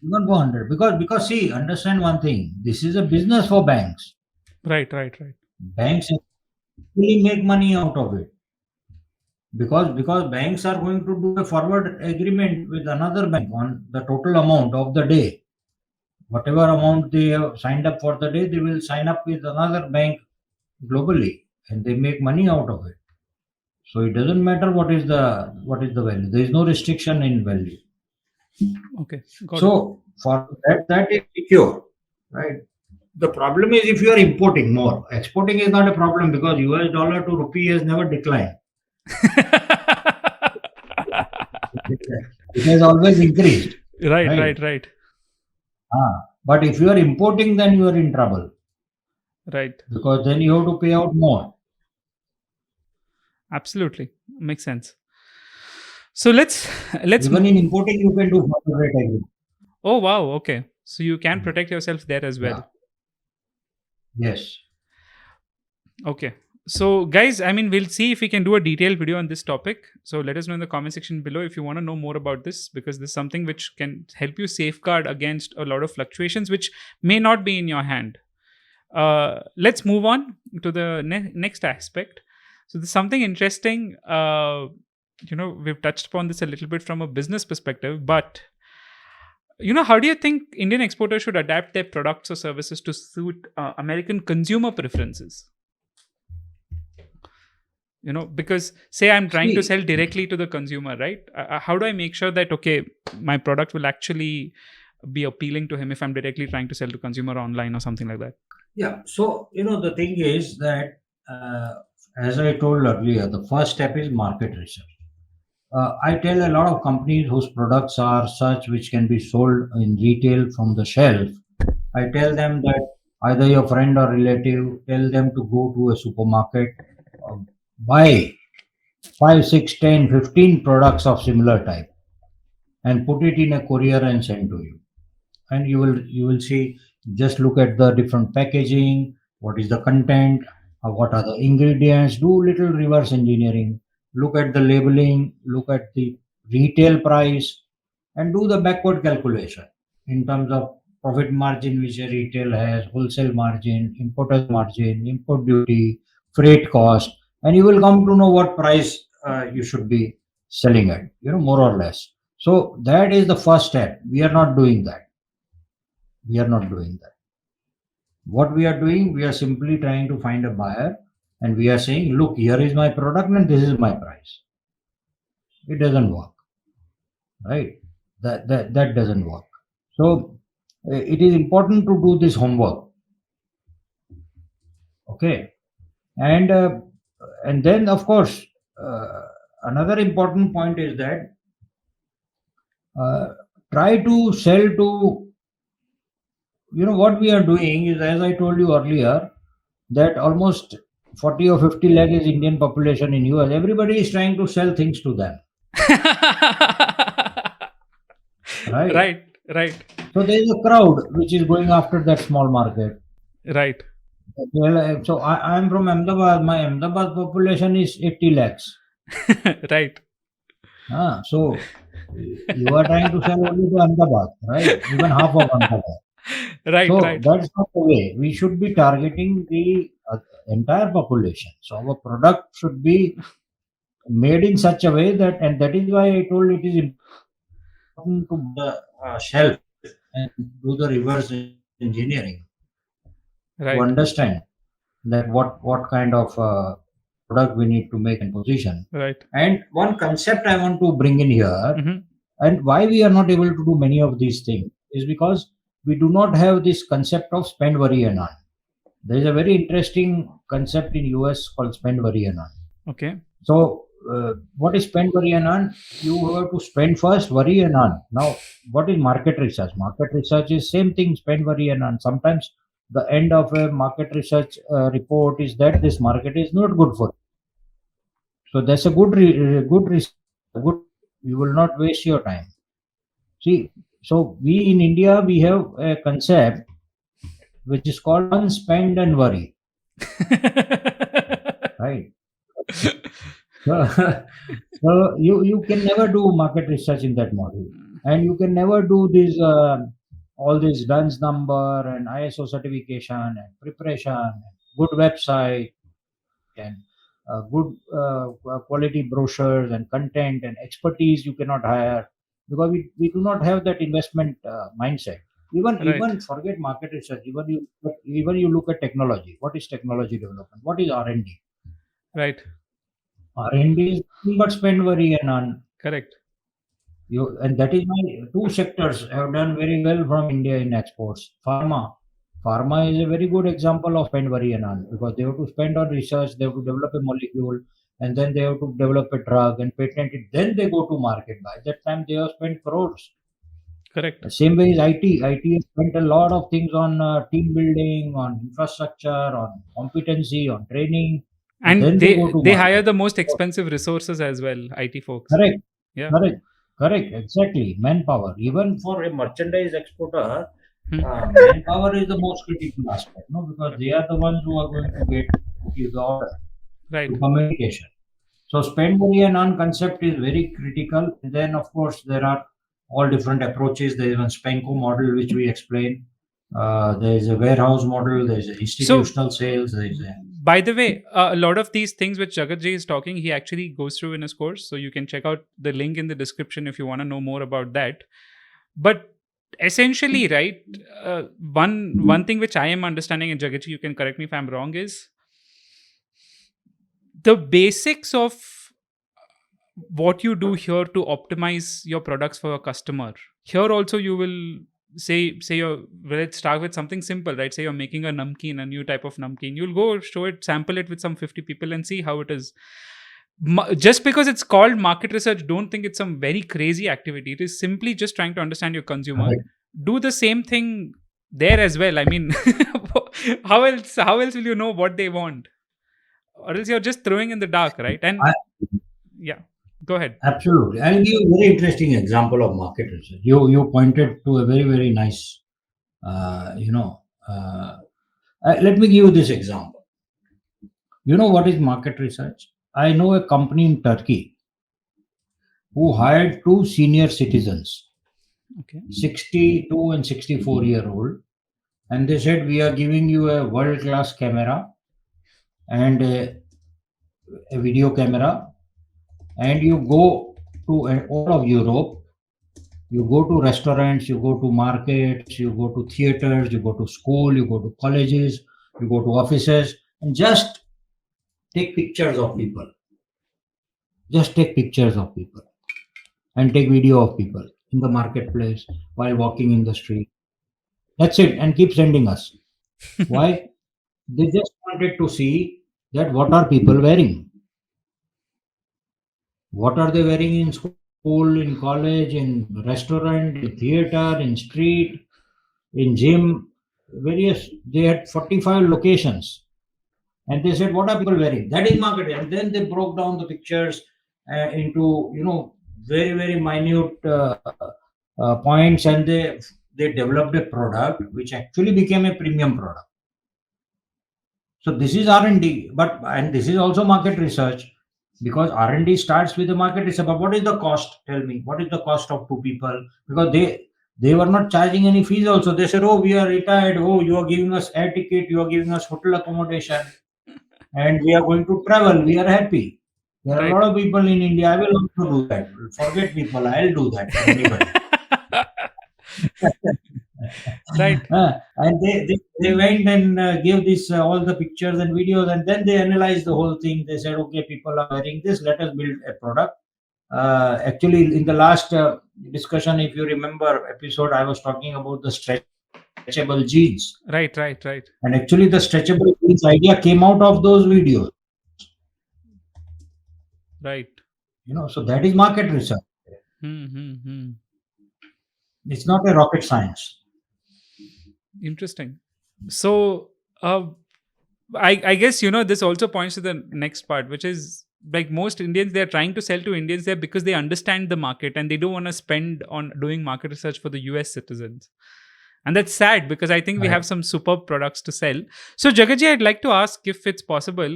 Even for 100, because see, understand one thing. This is a business for banks. Right, right, right. Banks actually make money out of it. because banks are going to do a forward agreement with another bank on the total amount of the day. Whatever amount they have signed up for the day, they will sign up with another bank globally, and they make money out of it. So it doesn't matter what is the value. There is no restriction in value. Okay, got it. So for that is secure, right? The problem is if you are importing more. Exporting is not a problem because US dollar to rupee has never declined. It has always increased, Right, right? right, right, But if you are importing, then you are in trouble right. because then you have to pay out more. Absolutely makes sense. So let's. Even in importing, you can do forward rate agreement. Oh wow. Okay, so you can protect yourself there as well. Yeah. Yes. Okay. So, guys, I mean, we'll see if we can do a detailed video on this topic. So, let us know in the comment section below if you want to know more about this, because this is something which can help you safeguard against a lot of fluctuations which may not be in your hand. Let's move on to the next aspect. So, there's something interesting. We've touched upon this a little bit from a business perspective, but how do you think Indian exporters should adapt their products or services to suit American consumer preferences? Because say I'm trying to See, sell directly to the consumer, right? How do I make sure that, okay, my product will actually be appealing to him if I'm directly trying to sell to consumer online or something like that? yeah. So, the thing is that, as I told earlier, the first step is market research. I tell a lot of companies whose products are such which can be sold in retail from the shelf. I tell them that either your friend or relative, tell them to go to a supermarket, uh, buy 5, 6, 10, 15 products of similar type and put it in a courier and send to you. And you will see, just look at the different packaging, what is the content, what are the ingredients, do little reverse engineering, look at the labeling, look at the retail price, and do the backward calculation in terms of profit margin which a retail has, wholesale margin, importer's margin, import duty, freight cost, and you will come to know what price you should be selling at, more or less. So that is the first step. We are not doing that. We are not doing that. What we are doing, we are simply trying to find a buyer and we are saying, look, here is my product and this is my price. It doesn't work, right? That doesn't work. So it is important to do this homework, okay? And then of course, uh, another important point is that uh, try to sell to, what we are doing is, as I told you earlier, that almost 40 or 50 lakh is Indian population in US. Everybody is trying to sell things to them, right? Right, right, So there is a crowd which is going after that small market. right. Well, so I'm from Ahmedabad. My Ahmedabad population is 80 lakhs. Right, So you are trying to sell only to Ahmedabad, right? Even half of Ahmedabad. right, So right, that's not the way. We should be targeting the entire population. So our product should be made in such a way that, and that is why I told it is important to the shelf and do the reverse engineering to right, understand that what kind of product we need to make and position. right. And one concept I want to bring in here, Hmm. and why we are not able to do many of these things, is because we do not have this concept of spend, worry, and earn. There is a very interesting concept in US called spend, worry, and earn. Okay. So, what is spend, worry, and earn? You have to spend first, worry, and earn. Now, what is market research? Market research is same thing, spend, worry, and earn. Sometimes the end of a market research report is that this market is not good for you. So that's a good research. Good, you will not waste your time. See, so we in India we have a concept which is called unspend and worry, right? So, so you can never do market research in that model, and you can never do this all this DUNS number and ISO certification and preparation, and good website, and good quality brochures and content and expertise you cannot hire, because we do not have that investment mindset. Right. Even forget market research. Even you look at technology. What is technology development? What is R&D? Right. R&D is nothing but spend, worry, and earn. Correct. And that is why two sectors have done very well from India in exports. Pharma is a very good example of spend, worry, and earn, because they have to spend on research, they have to develop a molecule, and then they have to develop a drug and patent it. Then they go to market. By that time, they have spent crores. Correct. The same way is IT. IT has spent a lot of things on team building, on infrastructure, on competency, on training, and And then they go to they hire market. the most So, expensive resources as well, IT folks. correct. Yeah. Correct, correct, exactly. Manpower. Even for a merchandise exporter, Hmm. manpower is the most critical aspect, no? Because they are the ones who are going to give the order Right. to communication. So spend, money, and earn concept is very critical. And then, of course, there are all different approaches. There is one Spenco model which we explain. There is a warehouse model. There is So, institutional sales. There is a by the way, a lot of these things which Jagat Ji is talking, he actually goes through in his course. So you can check out the link in the description if you want to know more about that. But essentially, right, one thing which I am understanding, and Jagat Ji, you can correct me if I'm wrong, is the basics of what you do here to optimize your products for your customer. Here also you will say you're, well, let's start with something simple, right? Say you're making a namkeen, a new type of namkeen. You'll go show it, sample it with some 50 people and see how it is. Just because it's called market research, don't think it's some very crazy activity. It is simply just trying to understand your consumer. correct. Do the same thing there as well. I mean, how else will you know what they want? Or else you're just throwing in the dark, right? And I, yeah, go ahead. Absolutely. I'll give you a very interesting example of market research. You pointed to a very nice, uh, you know, uh, let me give you this example. You know what is market research? I know a company in Turkey who hired two senior citizens, Okay. 62 and 64-year-old, and they said, we are giving you a world class camera and a video camera, and you go to all of Europe. You go to restaurants, you go to markets, you go to theaters, you go to school, you go to colleges, you go to offices, and just take pictures of people. Just take pictures of people and take video of people in the marketplace while walking in the street. That's it, and keep sending us. Why? They just wanted to see that what are people wearing? What are they wearing in school, in college, in restaurant, in theater, in street, in gym, various. They had 45 locations, and they said, "What are people wearing?" That is marketing. And then they broke down the pictures into very minute points, and they developed a product which actually became a premium product. So this is R&D, and this is also market research, because R&D starts with the market research. But what is the cost? Tell me, what is the cost of two people? Because they were not charging any fees. Also, they said, "Oh, we are retired. Oh, you are giving us air ticket. You are giving us hotel accommodation, and we are going to travel. We are happy." There are a Right. lot of people in India. I will also do that. Forget people. I'll do that for anybody. Right. And they went and gave this all the pictures and videos, and then they analyzed the whole thing. They said, okay, people are wearing this, let us build a product. Actually, in the last discussion, if you remember episode, I was talking about the stretchable jeans, Right. Right. Right. and actually the stretchable jeans idea came out of those videos. Right. So that is market research. Hmm. It's not a rocket science. Interesting. So, I guess this also points to the next part, which is like most Indians, they're trying to sell to Indians there because they understand the market and they don't want to spend on doing market research for the US citizens. And that's sad because I think we have Correct. some superb products to sell. So, Jagaji, I'd like to ask if it's possible.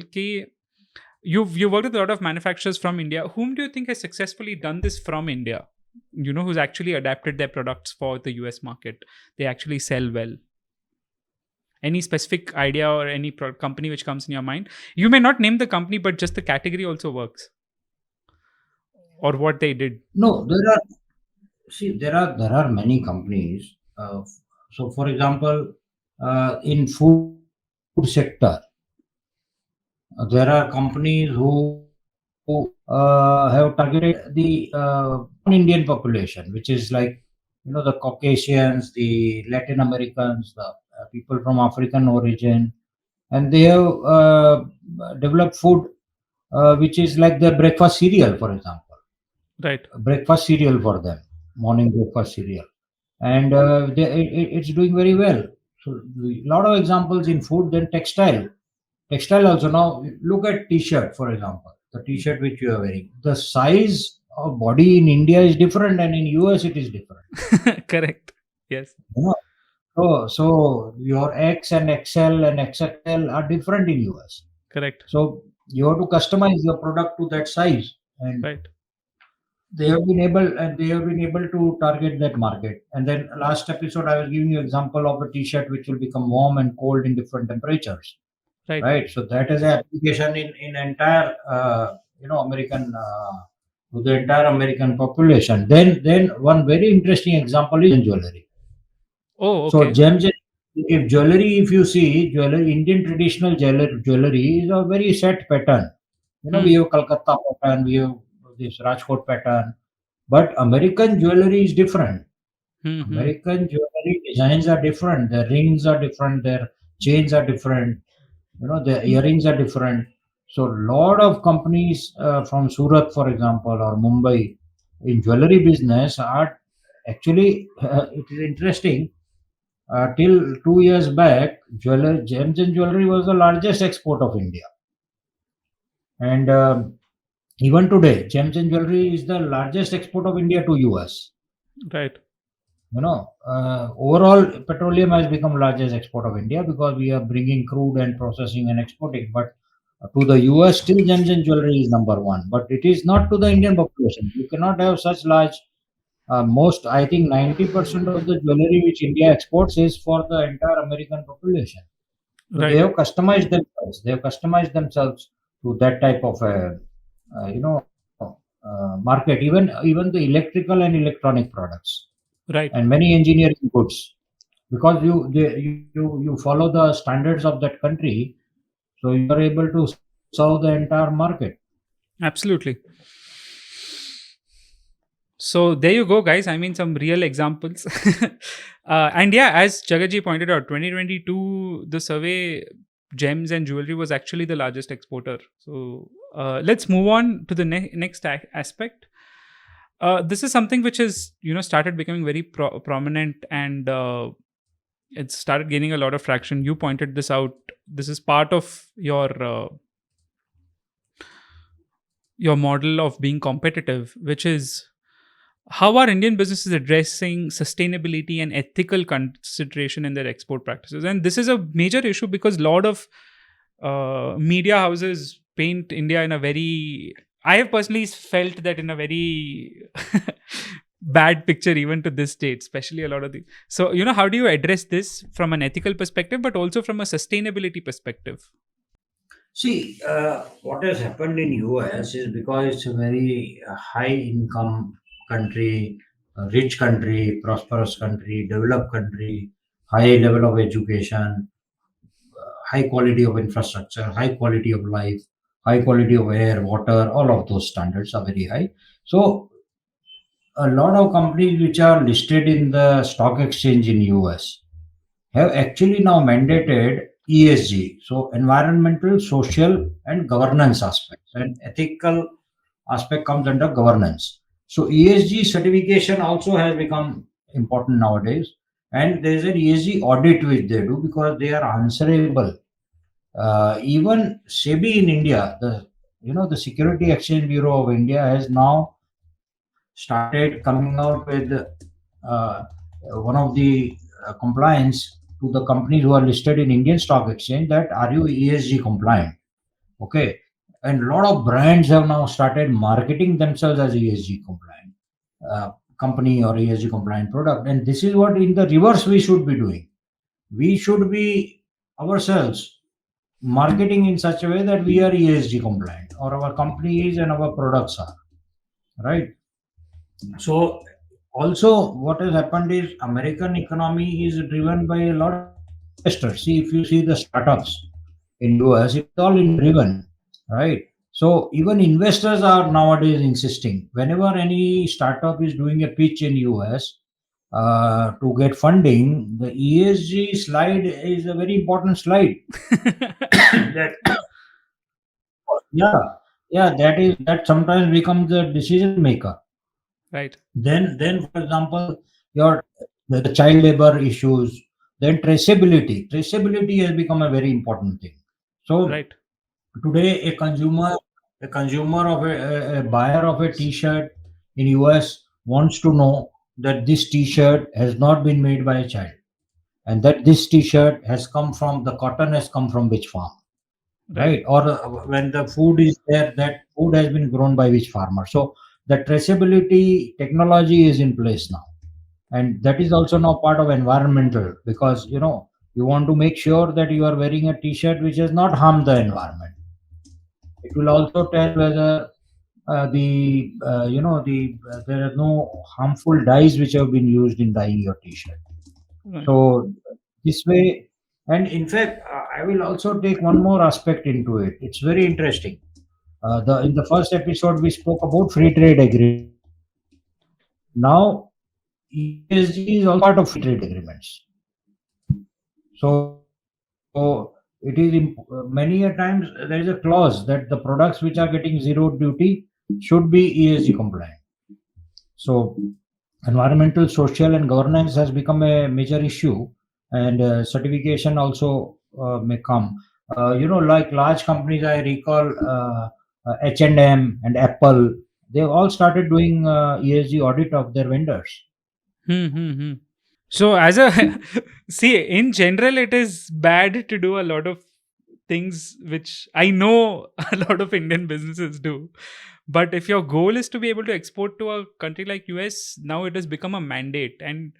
You worked with a lot of manufacturers from India. Whom do you think has successfully done this from India? Who's actually adapted their products for the US market? They actually sell well. Any specific idea or any company which comes in your mind? You may not name the company, but just the category also works, or what they did. No, there are many companies. So, for example, in food sector, there are companies who have targeted the non-Indian population, which is like the Caucasians, the Latin Americans, the people from African origin, and they have developed food which is like their breakfast cereal, for example, Right. breakfast cereal for them, morning breakfast cereal, and it's doing very well. So a lot of examples in food. Then textile also. Now look at t-shirt, for example, the t-shirt which you are wearing. The size of body in India is different, and in US it is different. Correct. Yes. You know? So your X and XL and XXL are different in US. Correct. So you have to customize your product to that size, and Right. they have been able to target that market. And then last episode I was giving you example of a t-shirt which will become warm and cold in different temperatures, Right. right? So that is an application in entire American to the entire American population. Then one very interesting example is jewelry. Oh, So okay. gems, if you see jewelry, Indian traditional jewelry is a very set pattern. We Hmm. have Calcutta pattern, we have this Rajkot pattern, but American jewelry is different. Hmm. Hmm. American jewelry designs are different. Their rings are different. Their chains are different. The earrings are different. So lot of companies from Surat, for example, or Mumbai in jewelry business are actually it is interesting. Till 2 years back, gems and jewelry was the largest export of India, and even today, gems and jewelry is the largest export of India to US. Right. Overall, petroleum has become largest export of India because we are bringing crude and processing and exporting. But to the US, still gems and jewelry is number one. But it is not to the Indian population. You cannot have such large. Most, I think, 90% of the jewelry which India exports is for the entire American population. So they Right. have customized themselves. They have customized themselves to that type of a, market. Even the electrical and electronic products Right. and many engineering goods, because you follow the standards of that country, so you are able to serve the entire market. Absolutely. So there you go, guys. I mean, some real examples. And yeah, as Jagatji pointed out, 2022, the survey, gems and jewelry was actually the largest exporter. So let's move on to the next aspect. This is something which is, started becoming very prominent, and it started gaining a lot of traction. You pointed this out. This is part of your model of being competitive, which is how are Indian businesses addressing sustainability and ethical consideration in their export practices? And this is a major issue because a lot of media houses paint India in a very, I have personally felt that in a very bad picture even to this date, especially a lot of the. So, how do you address this from an ethical perspective, but also from a sustainability perspective? See, what has happened in US is because it's a very high income country, a rich country, prosperous country, developed country, high level of education, high quality of infrastructure, high quality of life, high quality of air, water, all of those standards are very high. So a lot of companies which are listed in the stock exchange in US have actually now mandated ESG, so environmental, social, and governance aspects. And ethical aspect comes under governance. So ESG certification also has become important nowadays. And there is an ESG audit which they do because they are answerable. Even SEBI in India, the Security Exchange Bureau of India has now started coming out with one of the compliance to the companies who are listed in Indian Stock Exchange, that are you ESG compliant? Okay, and a lot of brands have now started marketing themselves as ESG compliant company or ESG compliant product, and this is what in the reverse we should be doing. We should be ourselves marketing in such a way that we are ESG compliant, or our company is and our products are, right? So also what has happened is American economy is driven by a lot of investors. See, if you see the startups in US, it's all investor driven, right? So even investors are nowadays insisting whenever any startup is doing a pitch in US to get funding, the ESG slide is a very important slide. That yeah, yeah, that sometimes becomes the decision maker. Right. Then for example, your the child labor issues, then traceability has become a very important thing. So Right. today a consumer of a buyer of a t-shirt in US wants to know that this t-shirt has not been made by a child, and that this t-shirt has come from the cotton has come from which farm, Right. right? Or when the food is there, that food has been grown by which farmer. So the traceability technology is in place now, and that is also now part of environmental, because you want to make sure that you are wearing a t-shirt which has not harmed the environment. It will also tell whether there are no harmful dyes which have been used in dyeing your t-shirt. Right. So this way, and in fact, I will also take one more aspect into it. It's very interesting. The In the first episode we spoke about free trade agreements. Now ESG is also part of free trade agreements. So many a times there is a clause that the products which are getting zero duty should be ESG compliant. So environmental, social, and governance has become a major issue, and certification also may come. Like large companies, I recall H&M and Apple. They've all started doing ESG audit of their vendors. Hmm. Hmm. Hmm. So, as a see, in general, it is bad to do a lot of things which I know a lot of Indian businesses do. But if your goal is to be able to export to a country like US, now it has become a mandate. And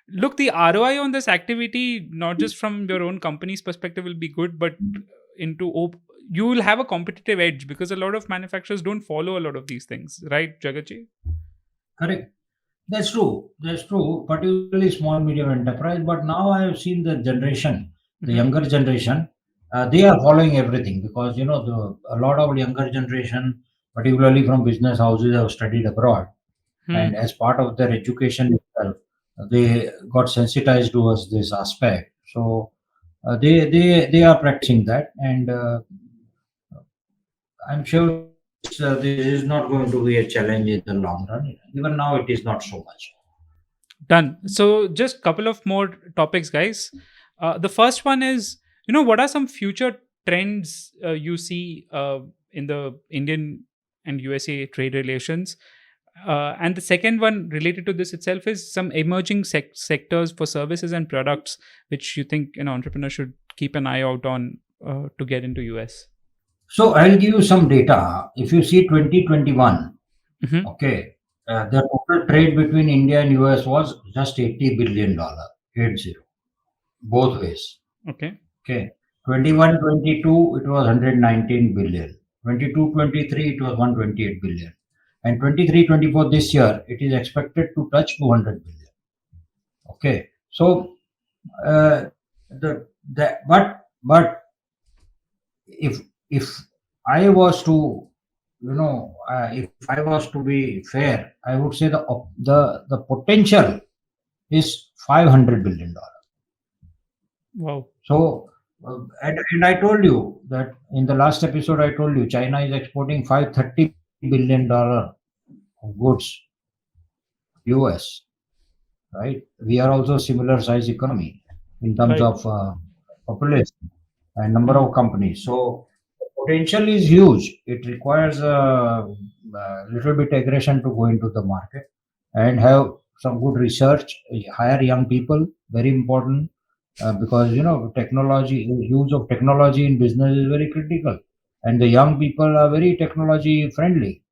look, the ROI on this activity, not just from your own company's perspective, will be good, but you will have a competitive edge because a lot of manufacturers don't follow a lot of these things, right, Jagachi? Correct. That's true. That's true. Particularly small medium enterprise. But now I have seen the generation, the Mm-hmm. younger generation, they are following everything, because a lot of younger generation, particularly from business houses, have studied abroad, Hmm. and as part of their education itself, they got sensitized towards this aspect. So they are practicing that, and I'm sure this is not going to be a challenge in the long run. Even now, it is not so much. Done. So, just couple of more topics, guys. The first one is, what are some future trends you see in the Indian and USA trade relations? And the second one related to this itself is some emerging sectors for services and products which you think an entrepreneur should keep an eye out on to get into US. So I'll give you some data. If you see 2021, Hmm. okay, the total trade between India and US was just $80 billion, 80, both ways. Okay. Okay, 21-22 it was 119 billion. 22-23 it was 128 billion, and 23-24 this year it is expected to touch 200 billion. Okay, so the that but if I was to if I was to be fair, I would say the potential is $500 billion. Wow. So and I told you that in the last episode. I told you China is exporting $530 billion of goods to US, right? We are also similar size economy in terms Right. of population and number Hmm. of companies. So potential is huge. It requires a little bit aggression to go into the market and have some good research. Hire young people, very important, because technology, use of technology in business is very critical, and the young people are very technology friendly,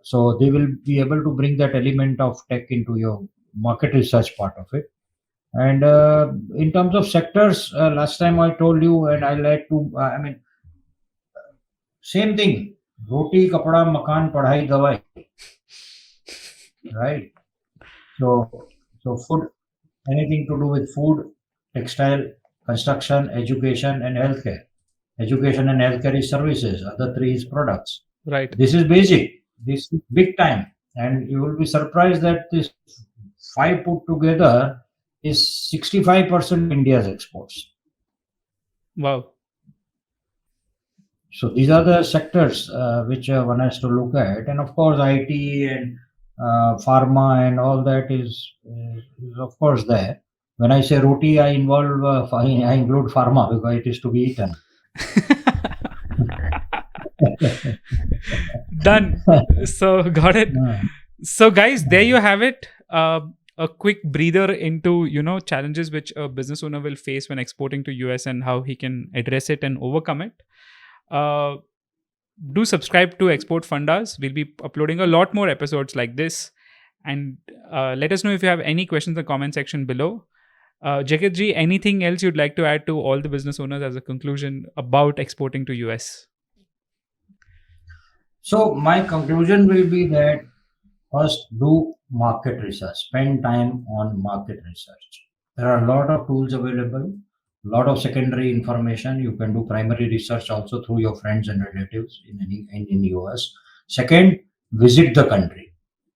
so they will be able to bring that element of tech into your market research part of it. And in terms of sectors, last time I told you, and I like to, I mean, same thing. Roti, kapda, makan, padhai, dawai, right? So food, anything to do with food, textile, construction, education, and healthcare. Education and healthcare is services. Other three is products. Right. This is basic. This is big time, and you will be surprised that this five put together is 65% India's exports. Wow. So these are the sectors which one has to look at, and of course IT and pharma and all that is of course there. When I say roti, I involve I include pharma because it is to be eaten. Done. So got it. Uh, So guys, there you have it. A quick breather into challenges which a business owner will face when exporting to US and how he can address it and overcome it. Uh, do subscribe to Export Fundas. We'll be uploading a lot more episodes like this. And let us know if you have any questions in the comment section below. Jagat ji, anything else you'd like to add to all the business owners as a conclusion about exporting to US? so my conclusion will be that first do market research. Spend time on market research. There are a lot of tools available, a lot of secondary information. You can do primary research also through your friends and relatives in US. Second, visit the country.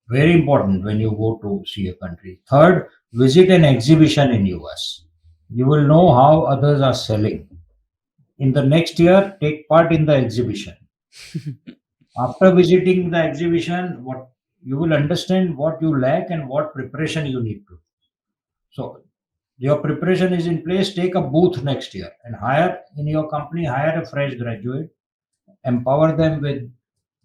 Very important when you go to see a country. Third, visit an exhibition in US. You will know how others are selling. In the next year, take part in the exhibition. After visiting the exhibition, what you will understand what you lack and what preparation you need to. So your preparation is in place. Take a booth next year and hire in your company. Hire a fresh graduate, empower them with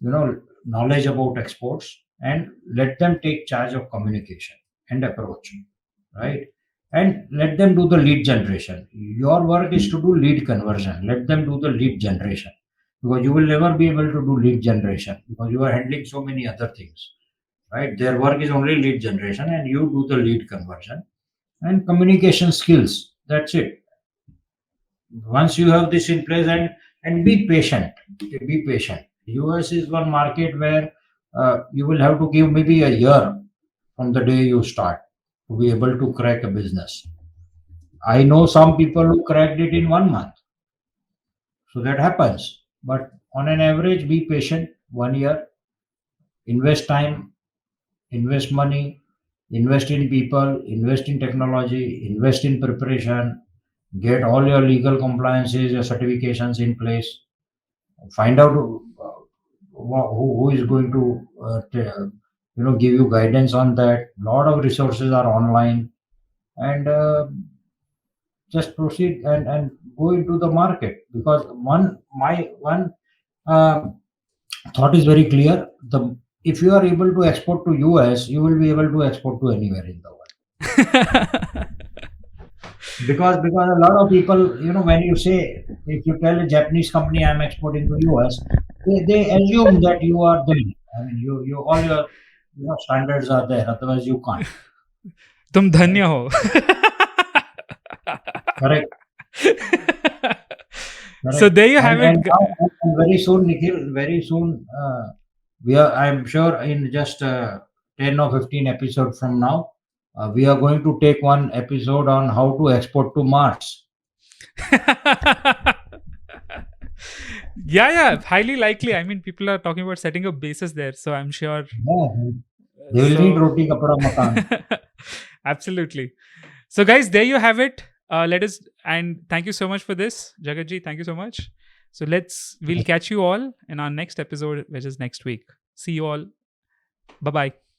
knowledge about exports, and let them take charge of communication and approach, right? And let them do the lead generation. Your work is to do lead conversion. Let them do the lead generation because you will never be able to do lead generation because you are handling so many other things, right? Their work is only lead generation and you do the lead conversion and communication skills. That's it. Once you have this in place, and be patient. Be patient. US is one market where you will have to give maybe a year from the day you start to be able to crack a business. I know some people who cracked it in 1 month. So that happens. But on an average, be patient. 1 year, invest time, invest money, invest in people, invest in technology, invest in preparation, get all your legal compliances, your certifications in place, find out who is going to give you guidance on that. Lot of resources are online, and just proceed and go into the market because one uh, thought is very clear. The If you are able to export to US, you will be able to export to anywhere in the world. Because a lot of people, when you say, if you tell a Japanese company I'm exporting to US, they assume that you are there. I mean, you all your standards are there, otherwise you can't. तुम धन्य Right? हो. Correct. So Correct. there you have And it. now, and very soon, Nikhil, very soon, we are. I'm sure in just 10 or 15 episodes from now, we are going to take one episode on how to export to Mars. Yeah, highly likely. I mean, people are talking about setting up bases there, so I'm sure. Yeah, they will need So, roti, kapda, makan. absolutely. So, guys, there you have it. Let us and thank you so much for this, Jagatji. Thank you so much. So we'll catch you all in our next episode, which is next week. See you all. Bye bye.